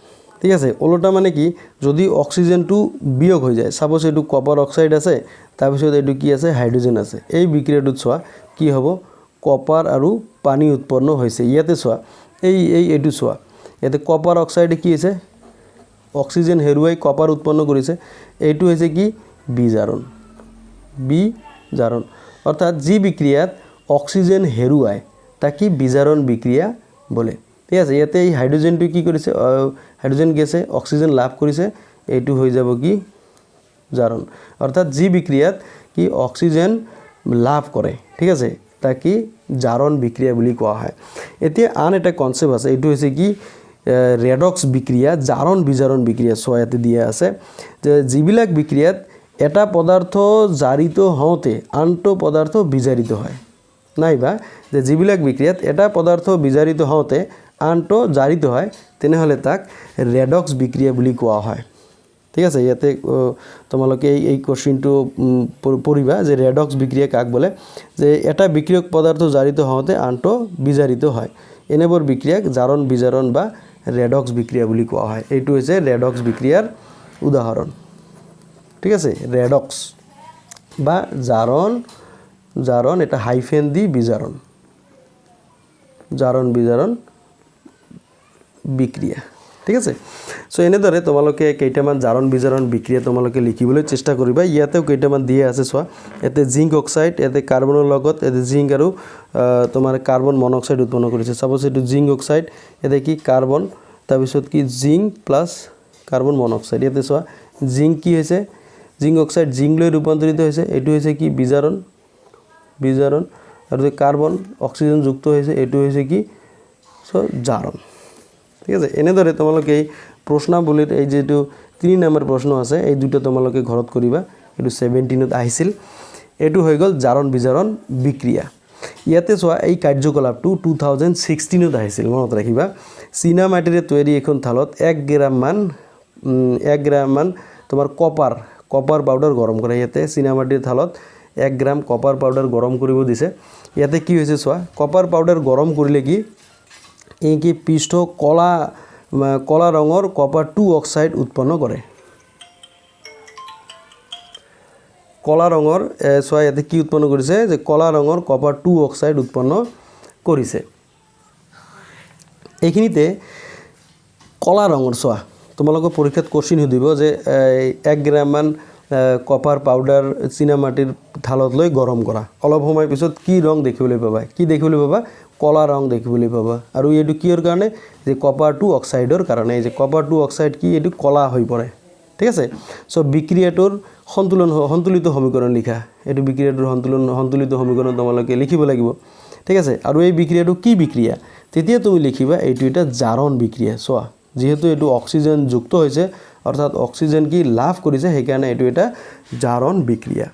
ঠিক আছে ওলটা মানে কি যদি অক্সিজেনটো বিয়োগ হৈ যায় সাপোজ এটো কপাৰ অক্সাইড আছে তাৰ পিছত এটো কি আছে হাইড্ৰোজেন আছে এই বিক্ৰিয়াটো চোৱা কি হ'ব কপাৰ আৰু পানী উৎপন্ন হৈছে ইয়াতে চোৱা এইটো চোৱা ইয়াতে কপাৰ অক্সাইডে কি আছে অক্সিজেন হেৰুৱাই কপাৰ উৎপন্ন কৰিছে এইটো হৈছে কি বিজাৰণ অৰ্থাৎ জি বিক্ৰিয়াত অক্সিজেন হেৰুৱাই তাকি বিজাৰণ বিক্ৰিয়া বলে ঠিক আছে ইয়াতে এই হাইড্ৰোজেনটো কি কৰিছে হাইড্ৰোজেন গেছে অক্সিজেন লাভ কৰিছে এইটো হৈ যাব কি জাৰণ অৰ্থাৎ জি বিক্ৰিয়াত কি অক্সিজেন লাভ কৰে ঠিক আছে তাকি জাৰণ বিক্ৰিয়া বুলি কোৱা হয় এতিয়া আন এটা কনসেপ্ট আছে এইটো হৈছে কি ৰেডক্স বিক্ৰিয়া জাৰণ বিজাৰণ বিক্ৰিয়া সহায়তে দিয়া আছে যে যিবিলাক বিক্ৰিয়াত এটা পদাৰ্থ জাৰিত হওঁতে আনটো পদাৰ্থ বিজাৰিত হয় নাইবা যে যিবিলাক বিক্ৰিয়াত এটা পদাৰ্থ বিজাৰিত হওঁতে আনটো জাৰিত হয় তেনেহলে তাক ৰেডক্স বিক্ৰিয়া বুলি কোৱা হয় ঠিক আছে ইয়াতে তোমালোকে এই কোশ্চেনটো পঢ়িবা যে ৰেডক্স বিক্ৰিয়া কাক বলে যে এটা বিক্ৰিয়ক পদাৰ্থ জাৰিত হওঁতে আনটো বিজাৰিত হয় এনেবোৰ বিক্ৰিয়াক জাৰণ বিজাৰণ বা ৰেডক্স বিক্ৰিয়া বুলি কোৱা হয় এইটো হৈছে ৰেডক্স বিক্ৰিয়াৰ উদাহৰণ ঠিক আছে ৰেডক্স বা জাৰণ এটা হাইফেন দি বিজাৰণ জাৰণ বিজাৰণ বিক্ৰিয়া ঠিক আছে সো এনেদৰে তোমালোকে কেইটামান জাৰণ বিজাৰণ বিক্ৰিয়া তোমালোকে লিখিবলৈ চেষ্টা কৰিবা ইয়াতেও কেইটামান দিয়া আছে চোৱা এতে জিংক অক্সাইড এতে কাৰ্বনৰ লগত এতে জিংক আৰু তোমাৰ কাৰ্বন মনোক্সাইড উৎপন্ন কৰিছে সাপোজ এটো জিংক অক্সাইড এতে কি কাৰ্বন তাৰ পিছত কি জিংক প্লাস কাৰ্বন মনোক্সাইড এতে চোৱা জিংক কি হৈছে জিংক অক্সাইড জিংক লৈ ৰূপান্তৰিত হৈছে এটো হৈছে কি বিজাৰণ আৰু কাৰ্বন অক্সিজেন যুক্ত হৈছে এটো হৈছে কি সো জাৰণ ঠিক আছে এনেদৰে তোমালোকে এই প্ৰশ্নাৱলীৰ এই যেটো 3 নম্বৰ প্ৰশ্ন আছে এই দুটো তোমালোকে ঘৰত কৰিবা এটো 17ত আহিছিল এটো হৈ গল জাৰণ বিজাৰণ বিক্ৰিয়া ইয়াতে চোৱা এই কাৰ্যকলাপটো 2016ত আহিছিল মনত ৰাখিবা চীনা মাটিৰে তৈয়াৰী এখন থালত 1 গ্ৰাম মান তোমাৰ কপাৰ পাউডাৰ গৰম কৰা ইয়াতে চীনা মাটিৰ থালত 1 গ্ৰাম কপাৰ পাউডাৰ গৰম কৰিব দিছে ইয়াতে কি হৈছে চোৱা কপাৰ পাউডাৰ গৰম কৰিলে কি এই কি পৃষ্ঠ কলা ৰঙৰ কপাৰ 2 অক্সাইড উৎপন্ন কৰে কলা ৰঙৰ চোৱা ইয়াতে কি উৎপন্ন কৰিছে যে কলা ৰঙৰ কপাৰ 2 অক্সাইড উৎপন্ন কৰিছে এইখিনিতে কলা ৰঙৰ চোৱা তোমালোকৰ পৰীক্ষাত কোশ্চেন সুধিব যে 1 গ্ৰাম মান কপাৰ পাউডাৰ চীনা মাটিৰ থালত লৈ গৰম কৰা অলপ সময় পিছত কি ৰং দেখিবলৈ পাবা কলা ৰং দেখিবলৈ পাবা আৰু এইটো কিৰ কাৰণে যে কপাৰ 2 অক্সাইডৰ কাৰণে এই যে কপাৰ 2 অক্সাইড কি এইটো কলা হৈ পৰে ঠিক আছে সো বিক্ৰিয়াটোৰ সন্তুলিত সমীকৰণ লিখা এইটো বিক্ৰিয়াটোৰ সন্তুলিত সমীকৰণ তোমালোকে লিখিব লাগিব ঠিক আছে আৰু এই বিক্ৰিয়াটো কি বিক্ৰিয়া তেতিয়া তুমি লিখিবা এইটো এটা জাৰণ বিক্ৰিয়া চোৱা যেহেতু এটো অক্সিজেন যুক্ত হৈছে অৰ্থাৎ অক্সিজেন কি লাভ কৰিছে সেই কাৰণে এটো এটা জাৰণ বিক্ৰিয়া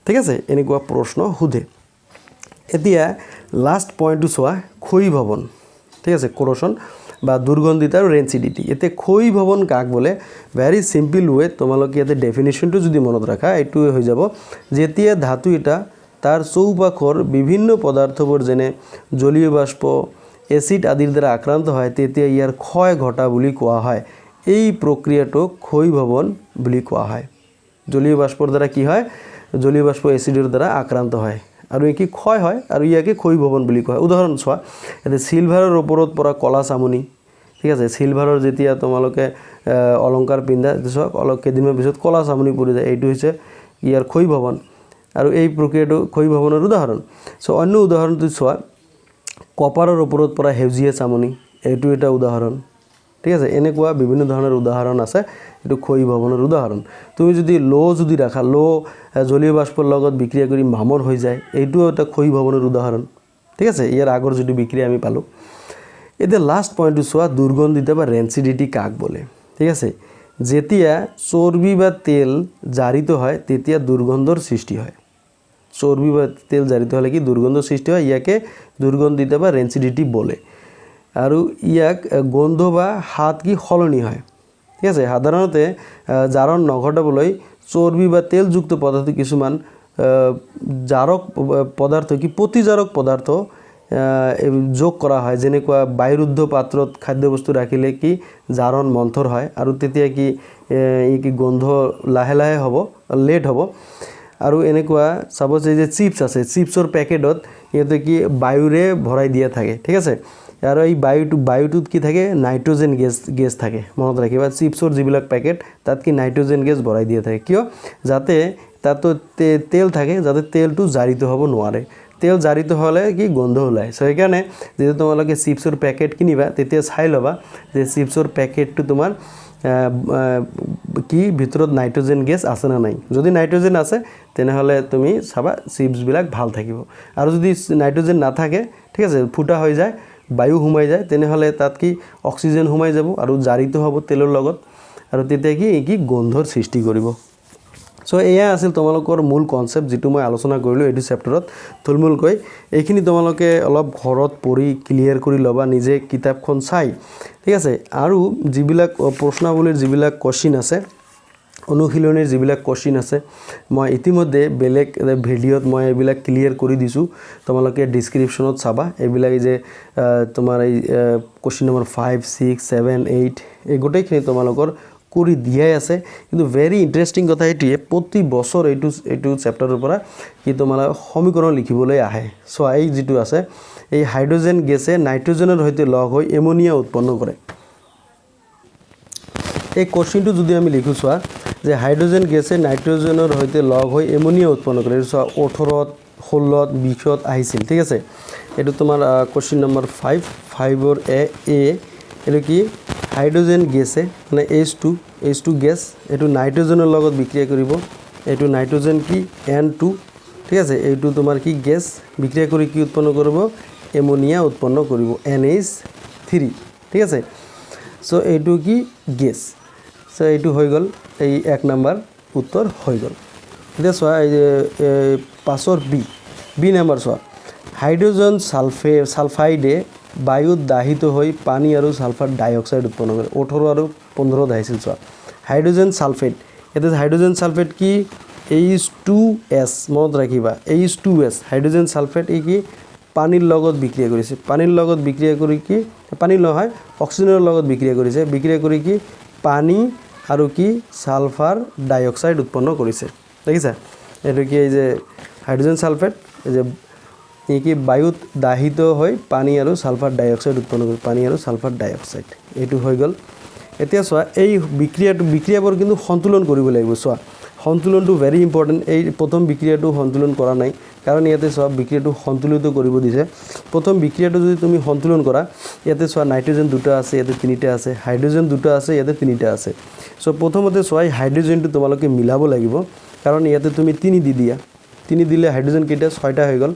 ঠিক আছে এনেকুৱা প্ৰশ্ন সুধে এতিয়া লাষ্ট পইণ্টটো চোৱা ক্ষয়ীভৱন ঠিক আছে কোৰোশন বা দুৰ্গন্ধিত আৰু ৰেঞ্চিডিটি এতে ক্ষয়ীভৱন কাক বলে ভেৰি সিম্পল ওয়ে তোমালোকে ইয়াতে ডেফিনিশনটো যদি মনত ৰাখা এইটো হৈ যাব যেতিয়া ধাতু এটা তাৰ চৌপাশৰ বিভিন্ন পদাৰ্থবোৰ যেনে জলীয় বাষ্প এসিড আদিৰ দ্বাৰা আক্ৰান্ত হয় তেতিয়া ইয়াৰ ক্ষয় ঘটা বুলি কোৱা হয় এই প্ৰক্ৰিয়াটো ক্ষয়ীভৱন বুলি কোৱা হয় জলীয় বাষ্পৰ দ্বাৰা কি হয় জলীয় বাষ্প এসিডৰ দ্বাৰা আক্ৰান্ত হয় আৰু কি ক্ষয় হয় আৰু ইয়াকে ক্ষয়ীভৱন বুলি কোৱা হয় উদাহৰণ চোৱা এতে সিলভাৰৰ ওপৰত পৰা কলা চামনি ঠিক আছে সিলভাৰৰ যেতিয়া তোমালোকে অলংকাৰ পিন্ধা চোৱা অলপ কেদিনৰ পিছত কলা চামনি পৰি যায় এইটো হৈছে ইয়াৰ ক্ষয়ীভৱন আৰু এই প্ৰক্ৰিয়াটো ক্ষয়ীভৱনৰ উদাহৰণ সো অন্য উদাহৰণটো চোৱা কপাৰৰ ওপৰত পৰা হেউজিয়া চামনি এইটো এটা উদাহৰণ ঠিক আছে এনেকুৱা বিভিন্ন ধৰণৰ উদাহৰণ আছে এটো ক্ষয়ী ভৱনৰ উদাহৰণ তুমি যদি লো যদি ৰাখা লো জলীয় বাষ্পৰ লগত বিক্ৰিয়া কৰি মামৰ হৈ যায় এইটো এটা ক্ষয়ী ভৱনৰ উদাহৰণ ঠিক আছে ইয়াৰ আগৰ যদি বিক্ৰিয়া আমি পালো এতিয়া লাষ্ট পইণ্টটো চোৱা দুৰ্গন্ধিতা বা ৰেঞ্চিডিটি কাক বলে ঠিক আছে যেতিয়া চৰ্বি বা তেল জাৰিত হয় তেতিয়া দুৰ্গন্ধৰ সৃষ্টি হয় চৰ্বি বা তেল জাৰিত হলে কি দুৰ্গন্ধৰ সৃষ্টি হয় ইয়াকে দুৰ্গন্ধিতা বা ৰেঞ্চিডিটি বলে আৰু ইয়াক গন্ধ বা হাত কি খলনি হয় ঠিক আছে সাধাৰণতে জাৰণ নঘটাবলৈ চৰ্বি বা তেলযুক্ত পদাৰ্থ কিছুমান জাৰক পদাৰ্থ কি প্ৰতিজাৰক পদাৰ্থ যোগ কৰা হয় যেনেকুৱা বায়ুৰুদ্ধ পাত্ৰত খাদ্যবস্তু ৰাখিলে কি জাৰণ মন্থৰ হয় আৰু তেতিয়া কি গন্ধ লাহে লাহে হ'ব লেট হ'ব আৰু এনেকুৱা সাপোজ এই যে চিপছ আছে চিপছৰ পেকেটত ইয়াতে কি বায়ুৰে ভৰাই দিয়া থাকে ঠিক আছে আৰু এই বায়ুটোত কি থাকে নাইট্ৰজেন গেছ থাকে মনত ৰাখিবা চিপছৰ যিবিলাক পেকেট তাত কি নাইট্ৰজেন গেছ ভৰাই দিয়া থাকে কিয় যাতে তাত তেল থাকে যাতে তেলটো জাৰিত হ'ব নোৱাৰে তেল জাৰিত হলে কি গন্ধ ওলায় সো সেইকাৰণে যেতিয়া তোমালোকে চিপছৰ পেকেট কিনিবা তেতিয়া চাই ল'বা যে চিপছৰ পেকেটটো তোমাৰ কি ভিতৰত নাইট্ৰজেন গেছ আছে না নাই যদি নাইট্ৰজেন আছে তেনেহলে তুমি চাবা চিপছবিলাক ভাল থাকিব আৰু যদি নাইট্ৰজেন নাথাকে ঠিক আছে ফুটা হৈ যায় বায়ু সোমাই যায় তেনেহলে তাত কি অক্সিজেন সোমাই যাব আৰু জাৰিত হ'ব তেলৰ লগত আৰু তেতিয়া কি গন্ধৰ সৃষ্টি কৰিব সো এয়া আছিল তোমালোকৰ মূল কনসেপ্ট যেটো মই আলোচনা কৰিলো এটো চেপ্টাৰত থুলমূলকৈ এইখিনি তোমালোকে অলপ ঘৰত পঢ়ি ক্লিয়াৰ কৰি লবা নিজে কিতাপখন চাই ঠিক আছে আৰু যিবিলাক প্ৰশ্নাৱলীৰ যিবিলাক কোশ্চেন আছে অনুশীলনীৰ যিবিলাক কোশ্চেন আছে মই ইতিমধ্যে বেলেগ ভিডিঅত মই এইবিলাক ক্লিয়াৰ কৰি দিছো তোমালোকে ডেসক্ৰিপচনত চাবা এইবিলাক যে তোমাৰ এই কোশ্চেন নম্বৰ 5 6 7 8 এই গোটেইখিনি তোমালোকৰ কৰি দিয়াই আছে কিন্তু ভেৰি ইন্টাৰেষ্টিং কথা এটিয়ে প্ৰতি বছৰ এইটো চেপ্টাৰৰ পৰা কি তোমালা সমীকৰণ লিখিবলৈ আহে সো এই যেটো আছে এই হাইড্ৰোজেন গেছে নাইট্ৰোজেনৰ সৈতে লগ হৈ এমোনিয়া উৎপন্ন কৰে এই কোশ্চেনটো যদি আমি লিখো চোৱা যে হাইড্ৰোজেন গেছে নাইট্ৰোজেনৰ সৈতে লগ হৈ এমোনিয়া উৎপন্ন কৰে চোৱা 18 16 20 আহিছিল ঠিক আছে এটো তোমাৰ কোশ্চেন নম্বৰ 5 ৰ এ এটো কি হাইড্ৰোজেন গেছে মানে H2 গেছ এটো নাইট্ৰোজেনৰ লগত বিক্ৰিয়া কৰিব এটো নাইট্ৰোজেন কি N2 ঠিক আছে এইটো তোমাৰ কি গেছ বিক্ৰিয়া কৰি কি উৎপন্ন কৰিব এমোনিয়া উৎপন্ন কৰিব NH3 ঠিক আছে সো এইটো কি গেছ সো এইটো হৈ গল এই এক নম্বৰ উত্তৰ হৈ গল এতিয়া চোৱা এই পাছৰ বি নম্বৰ চোৱা হাইড্ৰোজেন সালফাইডে বায়ুত দাহিত হৈ পানী আৰু সালফাৰ ডাই অক্সাইড উৎপন্ন কৰে 18 আৰু 15 আহিছিল চোৱা হাইড্ৰোজেন সালফেট এতে হাইড্ৰোজেন সালফেট কি H2S মনত ৰাখিবা H2S হাইড্ৰোজেন সালফেট কি পানীৰ লগত বিক্ৰিয়া কৰিছে পানীৰ লগত বিক্ৰিয়া কৰি কি পানী নহয় অক্সিজেনৰ লগত বিক্ৰিয়া কৰিছে বিক্ৰিয়া কৰি কি পানী আৰু কি সালফাৰ ডাই অক্সাইড উৎপন্ন কৰিছে দেখিছা এটো কি এই যে হাইড্ৰোজেন সালফেট এই যে কি বায়ুত দাহিত হৈ পানী আৰু সালফাৰ ডাই অক্সাইড উৎপন্ন কৰে পানী আৰু সালফাৰ ডাই অক্সাইড এটো হৈ গল এতিয়া চোৱা এই বিক্ৰিয়াবোৰ কিন্তু সন্তুলন কৰিব লাগিব চোৱা সন্তুলনটো ভেৰি ইম্পৰ্টেন্ট এই প্ৰথম বিক্ৰিয়াটো সন্তুলন কৰা নাই কাৰণ ইয়াতে চোৱা বিক্ৰিয়াটো সন্তুলিত কৰিব দিছে প্ৰথম বিক্ৰিয়াটো যদি তুমি সন্তুলন কৰা ইয়াতে চোৱা নাইট্ৰোজেন দুটা আছে ইয়াতে তিনিটা আছে হাইড্ৰোজেন দুটা আছে ইয়াতে তিনিটা আছে সো প্ৰথমতে চোৱা হাইড্ৰোজেনটো তোমালোকে মিলাব লাগিব কাৰণ ইয়াতে তুমি 3 দি দিয়া 3 দিলে হাইড্ৰোজেন কেইটা 6টা হৈ গল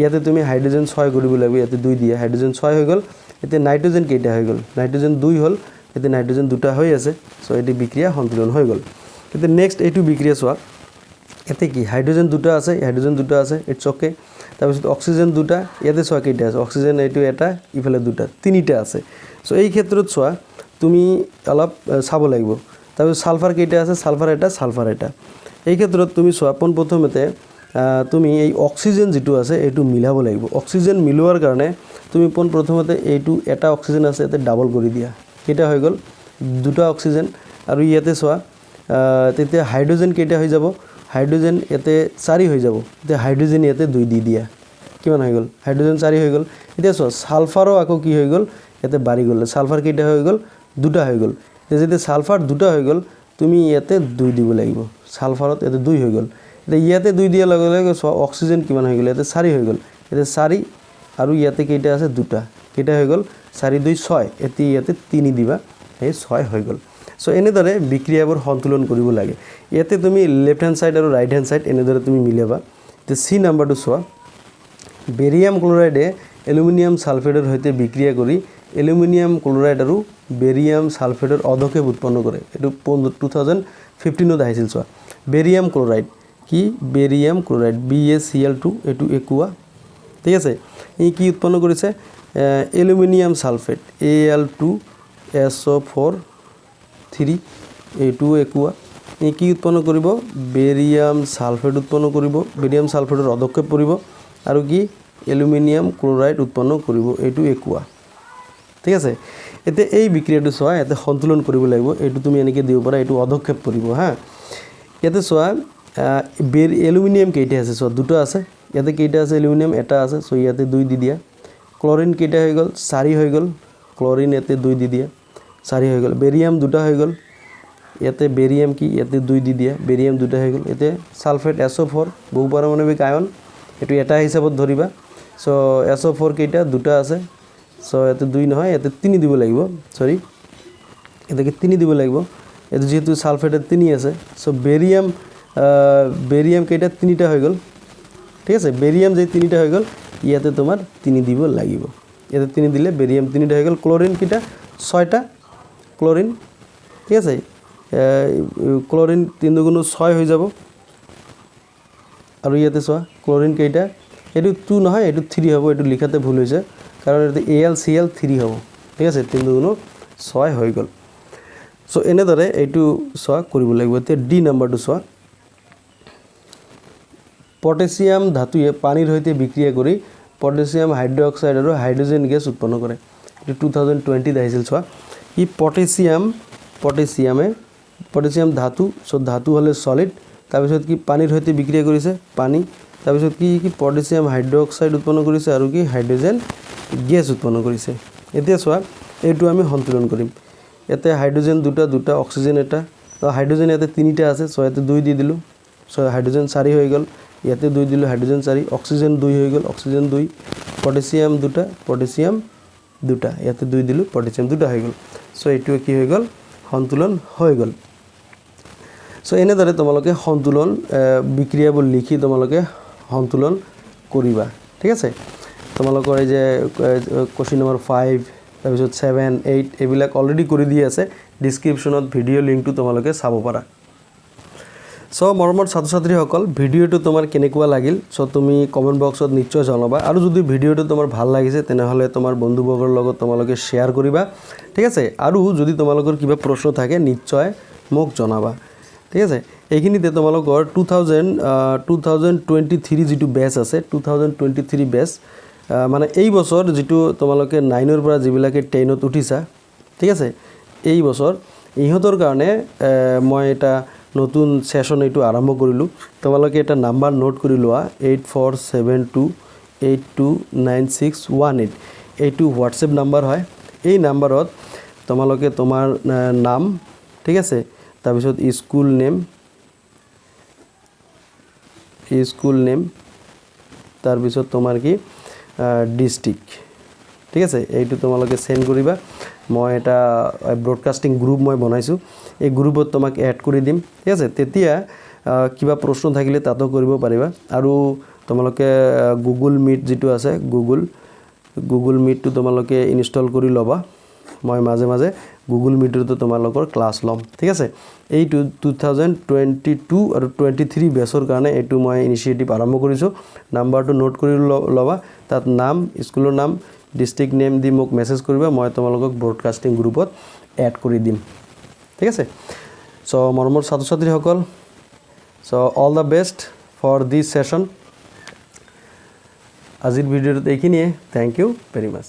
ইয়াতে তুমি হাইড্ৰোজেন 6 কৰিব লাগিব ইয়াতে 2 দিয়া হাইড্ৰোজেন 6 হৈ গল এতে নাইট্ৰোজেন কেইটা হৈ গল নাইট্ৰোজেন 2 হল এতে নাইট্ৰোজেন দুটা হৈ আছে সো এটি বিক্ৰিয়া সন্তুলন হৈ গল এতে নেক্সট এইটো বিক্ৰিয়া চোৱা এতে কি হাইড্ৰোজেন দুটা আছে ইটস ওকে তাৰপিছত অক্সিজেন দুটা ইয়াতে চোৱা কেইটা আছে অক্সিজেন এইটো এটা ইফালে দুটা তিনিটা আছে সো এই ক্ষেত্ৰত চোৱা তুমি অলপ চাব লাগিব তাৰপিছত সালফাৰ কেইটা আছে সালফাৰ এটা এই ক্ষেত্ৰত তুমি চোৱা প্ৰথমতে তুমি এই অক্সিজেন যেটো আছে এটো মিলাব লাগিব অক্সিজেন মিলোৱাৰ কাৰণে তুমি প্ৰথমতে এইটো এটা অক্সিজেন আছে এতে ডাবল কৰি দিয়া কেইটা হৈ গল দুটা অক্সিজেন আৰু ইয়াতে চোৱা তেতিয়া হাইড্ৰোজেন কেইটা হৈ যাব হাইড্ৰোজেন ইয়াতে 4 হৈ যাব তে হাইড্ৰোজেন ইয়াতে 2 দি দিয়া কিমান হৈ গল হাইড্ৰোজেন 4 হৈ গল এতিয়া চোৱা সালফারও আকৌ কি হৈ গল ইয়াতে বাঢ়ি গল সালফার কেইটা হৈ গল দুটা হৈ গল যেতিয়া সালফার দুটা হৈ গল তুমি ইয়াতে 2 দিব লাগিব সালফারত ইয়াতে 2 হৈ গল ইয়াতে 2 দিয়া লগে লগে অক্সিজেন কিমান হৈ গল ইয়াতে 4 হৈ গল ইয়াতে 4 আৰু ইয়াতে কেইটা আছে দুটা কেইটা হৈ গল 4 2 6 ইয়াতে 3 দিবা এই 6 হৈ গ'ল সো এনেদৰে বিক্ৰিয়াবোৰ সন্তুলন কৰিব লাগে ইয়াতে তুমি লেফট হ্যান্ড সাইড আৰু ৰাইট হ্যান্ড সাইড এনেদৰে তুমি মিলাবা তে সি নাম্বাৰটো চোৱা বেৰিয়াম ক্লোৰাইডে এলুমিনিয়াম সালফেটৰ সৈতে বিক্ৰিয়া কৰি এলুমিনিয়াম ক্লোৰাইড আৰু বেৰিয়াম সালফেটৰ অধক্ষেপ উৎপন্ন কৰে এটো 2015 আহিছিল চোৱা বেৰিয়াম ক্লোৰাইড কি বেৰিয়াম ক্লোৰাইড BaCl2 এটো একুয়া ঠিক আছে এই কি উৎপন্ন কৰিছে এলুমিনিয়াম সালফেট Al2SO4 3 এটো একুয়া এই কি উৎপন্ন কৰিব বেৰিয়াম সালফেট উৎপন্ন কৰিব বেৰিয়াম সালফেটৰ অধক্ষেপ পৰিব আৰু কি এলুমিনিয়াম ক্লোৰাইড উৎপন্ন কৰিব এটো একুয়া ঠিক আছে এতে এই বিক্ৰিয়াটো চোৱা এতে সন্তুলন কৰিব লাগিব এটো তুমি এনেকে দিব পাৰা এটো অধক্ষেপ পৰিব হা এতে চোৱা এলুমিনিয়াম কেইটা আছে চোৱা দুটো আছে ইয়াতে কেইটা আছে এলুমিনিয়াম এটা আছে সো ইয়াতে 2 দি দিয়া ক্লোৰিন কেইটা হৈ গ'ল 4 হৈ গ'ল ক্লোৰিন ইয়াতে 2 দি দিয়া 4 হৈ গ'ল বেৰিয়াম দুটা হৈ গ'ল ইয়াতে বেৰিয়াম কি ইয়াতে 2 দি দিয়া বেৰিয়াম দুটা হৈ গ'ল ইয়াতে সালফেট SO4 বহু পাৰমাণৱিক আয়ন এটো এটা হিচাপত ধৰিবা সো SO4 কেইটা দুটা আছে সো ইয়াতে 2 নহয় ইয়াতে 3 দিব লাগিব সৰি এটাকে 3 দিব লাগিব এটো যেহেতু সালফেটৰ 3 আছে সো বেৰিয়াম কেইটা 3টা হৈ গ'ল ঠিক আছে বেৰিয়াম যে 3টা হৈ গ'ল ইয়াতে তোমাৰ 3 দিব লাগিব ইয়াতে 3 দিলে বেৰিয়াম 3টা হৈ গ'ল ক্লোৰিন কেইটা 6টা ক্লোৰিন ঠিক আছে ক্লোৰিন 3 গুণ 6 হৈ যাব আৰু ইয়াতে চোৱা ক্লোৰিন কেইটা এটো 2 নহয় এটো 3 হ'ব এটো লিখাতে ভুল হৈছে কাৰণ এটো AlCl3 হ'ব ঠিক আছে 3 গুণ 6 হৈ গ'ল সো এনেদৰে এটো চোৱা কৰিব লাগিব তে ডি নাম্বাৰটো চোৱা পটাছিয়াম ধাতুয়ে পানীৰ সৈতে বিক্ৰিয়া কৰি পটাছিয়াম হাইড্ৰক্সাইড আৰু হাইড্ৰোজেন গেছ উৎপন্ন কৰে এটো 2020 আহিছিল চোৱা ই পটাছিয়াম ধাতু সো ধাতু হলে সলিড তাৰ পিছত কি পানীৰ সৈতে বিক্ৰিয়া কৰিছে পানী তাৰ পিছত কি পটাছিয়াম হাইড্ৰক্সাইড উৎপন্ন কৰিছে আৰু কি হাইড্ৰোজেন গেছ উৎপন্ন কৰিছে এতিয়া চোৱা এটো আমি সন্তুলন কৰিম এতে হাইড্ৰোজেন দুটা অক্সিজেন এটা তো হাইড্ৰোজেন এতে 3টা আছে সো এতে 2 দি দিলো সো হাইড্ৰোজেন 4 হৈ গ'ল ইয়াতে 2 দিলো হাইড্ৰোজেন 4 অক্সিজেন 2 হৈ গ'ল অক্সিজেন 2 পটাছিয়াম দুটা ইয়াতে 2 দিলো পটাছিয়াম দুটা হৈ গ'ল সো এটো কি হৈ গ'ল সন্তুলন হৈ গ'ল সো এনেদৰে তোমালোকে সন্তুলন বিক্ৰিয়াবোৰ লিখি তোমালোকে সন্তুলন কৰিবা ঠিক আছে তোমালোকৰ এই যে কোৱেশ্চন নম্বৰ 5 তাৰ পিছত 7 8 এবিলাক অলৰেডি কৰি দি আছে ডেসক্ৰিপচনত ভিডিও লিংকটো তোমালোকে চাব পাৰা সো মৰমৰ ছাত্ৰ-ছাত্ৰীসকল ভিডিওটো তোমাৰ কেনেকুৱা লাগিল সো তুমি কমেন্ট বক্সত নিশ্চয় জনাবা আৰু যদি ভিডিওটো তোমাৰ ভাল লাগিছে তেনেহলে তোমাৰ বন্ধুবৰ্গৰ লগত তোমালোকে শেয়াৰ কৰিবা ঠিক আছে আৰু যদি তোমালোকৰ কিবা প্ৰশ্ন থাকে নিশ্চয় মোক জনাবা ঠিক আছে এইখিনিতে তোমালোকৰ 2023 যেটো বেচ আছে 2023 বেচ মানে এই বছৰ যেটো তোমালোকে 9 ৰ পৰা যিবিলাকে 10 ত উঠিছা ঠিক আছে এই বছৰ ইহঁতৰ কাৰণে মই এটা নতুন সেশন এটো আৰম্ভ কৰিলো তোমালোকে এটা নাম্বাৰ নোট কৰি লোৱা 8472829618 এইটো WhatsApp নাম্বাৰ হয় এই নাম্বাৰত তোমালোকে তোমাৰ নাম ঠিক আছে তাৰ পিছত স্কুল নেম তাৰ পিছত তোমাৰ কি ডিস্ট্ৰিক্ট ঠিক আছে এইটো তোমালোকে সেন্ড কৰিবা মই এটা ব্ৰডকাস্টিং গ্ৰুপ মই বনাইছো এই গ্ৰুপত তোমাক এড কৰি দিম ঠিক আছে তেতিয়া কিবা প্ৰশ্ন থাকিলে তাতো কৰিব পাৰিবা আৰু তোমালোকে গুগল মিট যেটো আছে গুগল মিট টো তোমালোকে ইনষ্টল কৰি লবা মই মাজে মাজে গুগল মিটৰটো তোমালোকৰ ক্লাছ লম ঠিক আছে এইটো 2022 আৰু 23 বেছৰ কাৰণে এটো মই ইনিশিয়েটিভ আৰম্ভ কৰিছো নাম্বাৰটো নোট কৰি লবা তাত নাম স্কুলৰ নাম ডিস্ট্ৰিক্ট নেম দি মোক মেছেজ কৰিবা মই তোমালোকক ব্ৰডকাস্টিং গ্ৰুপত এড কৰি দিম ঠিক আছে সো মৰমৰ ছাত্ৰ-ছাত্ৰীসকল so all the best for this session আজিৰ ভিডিওটো এইখিনিয়ে থ্যাংক ইউ ভেৰি মাচ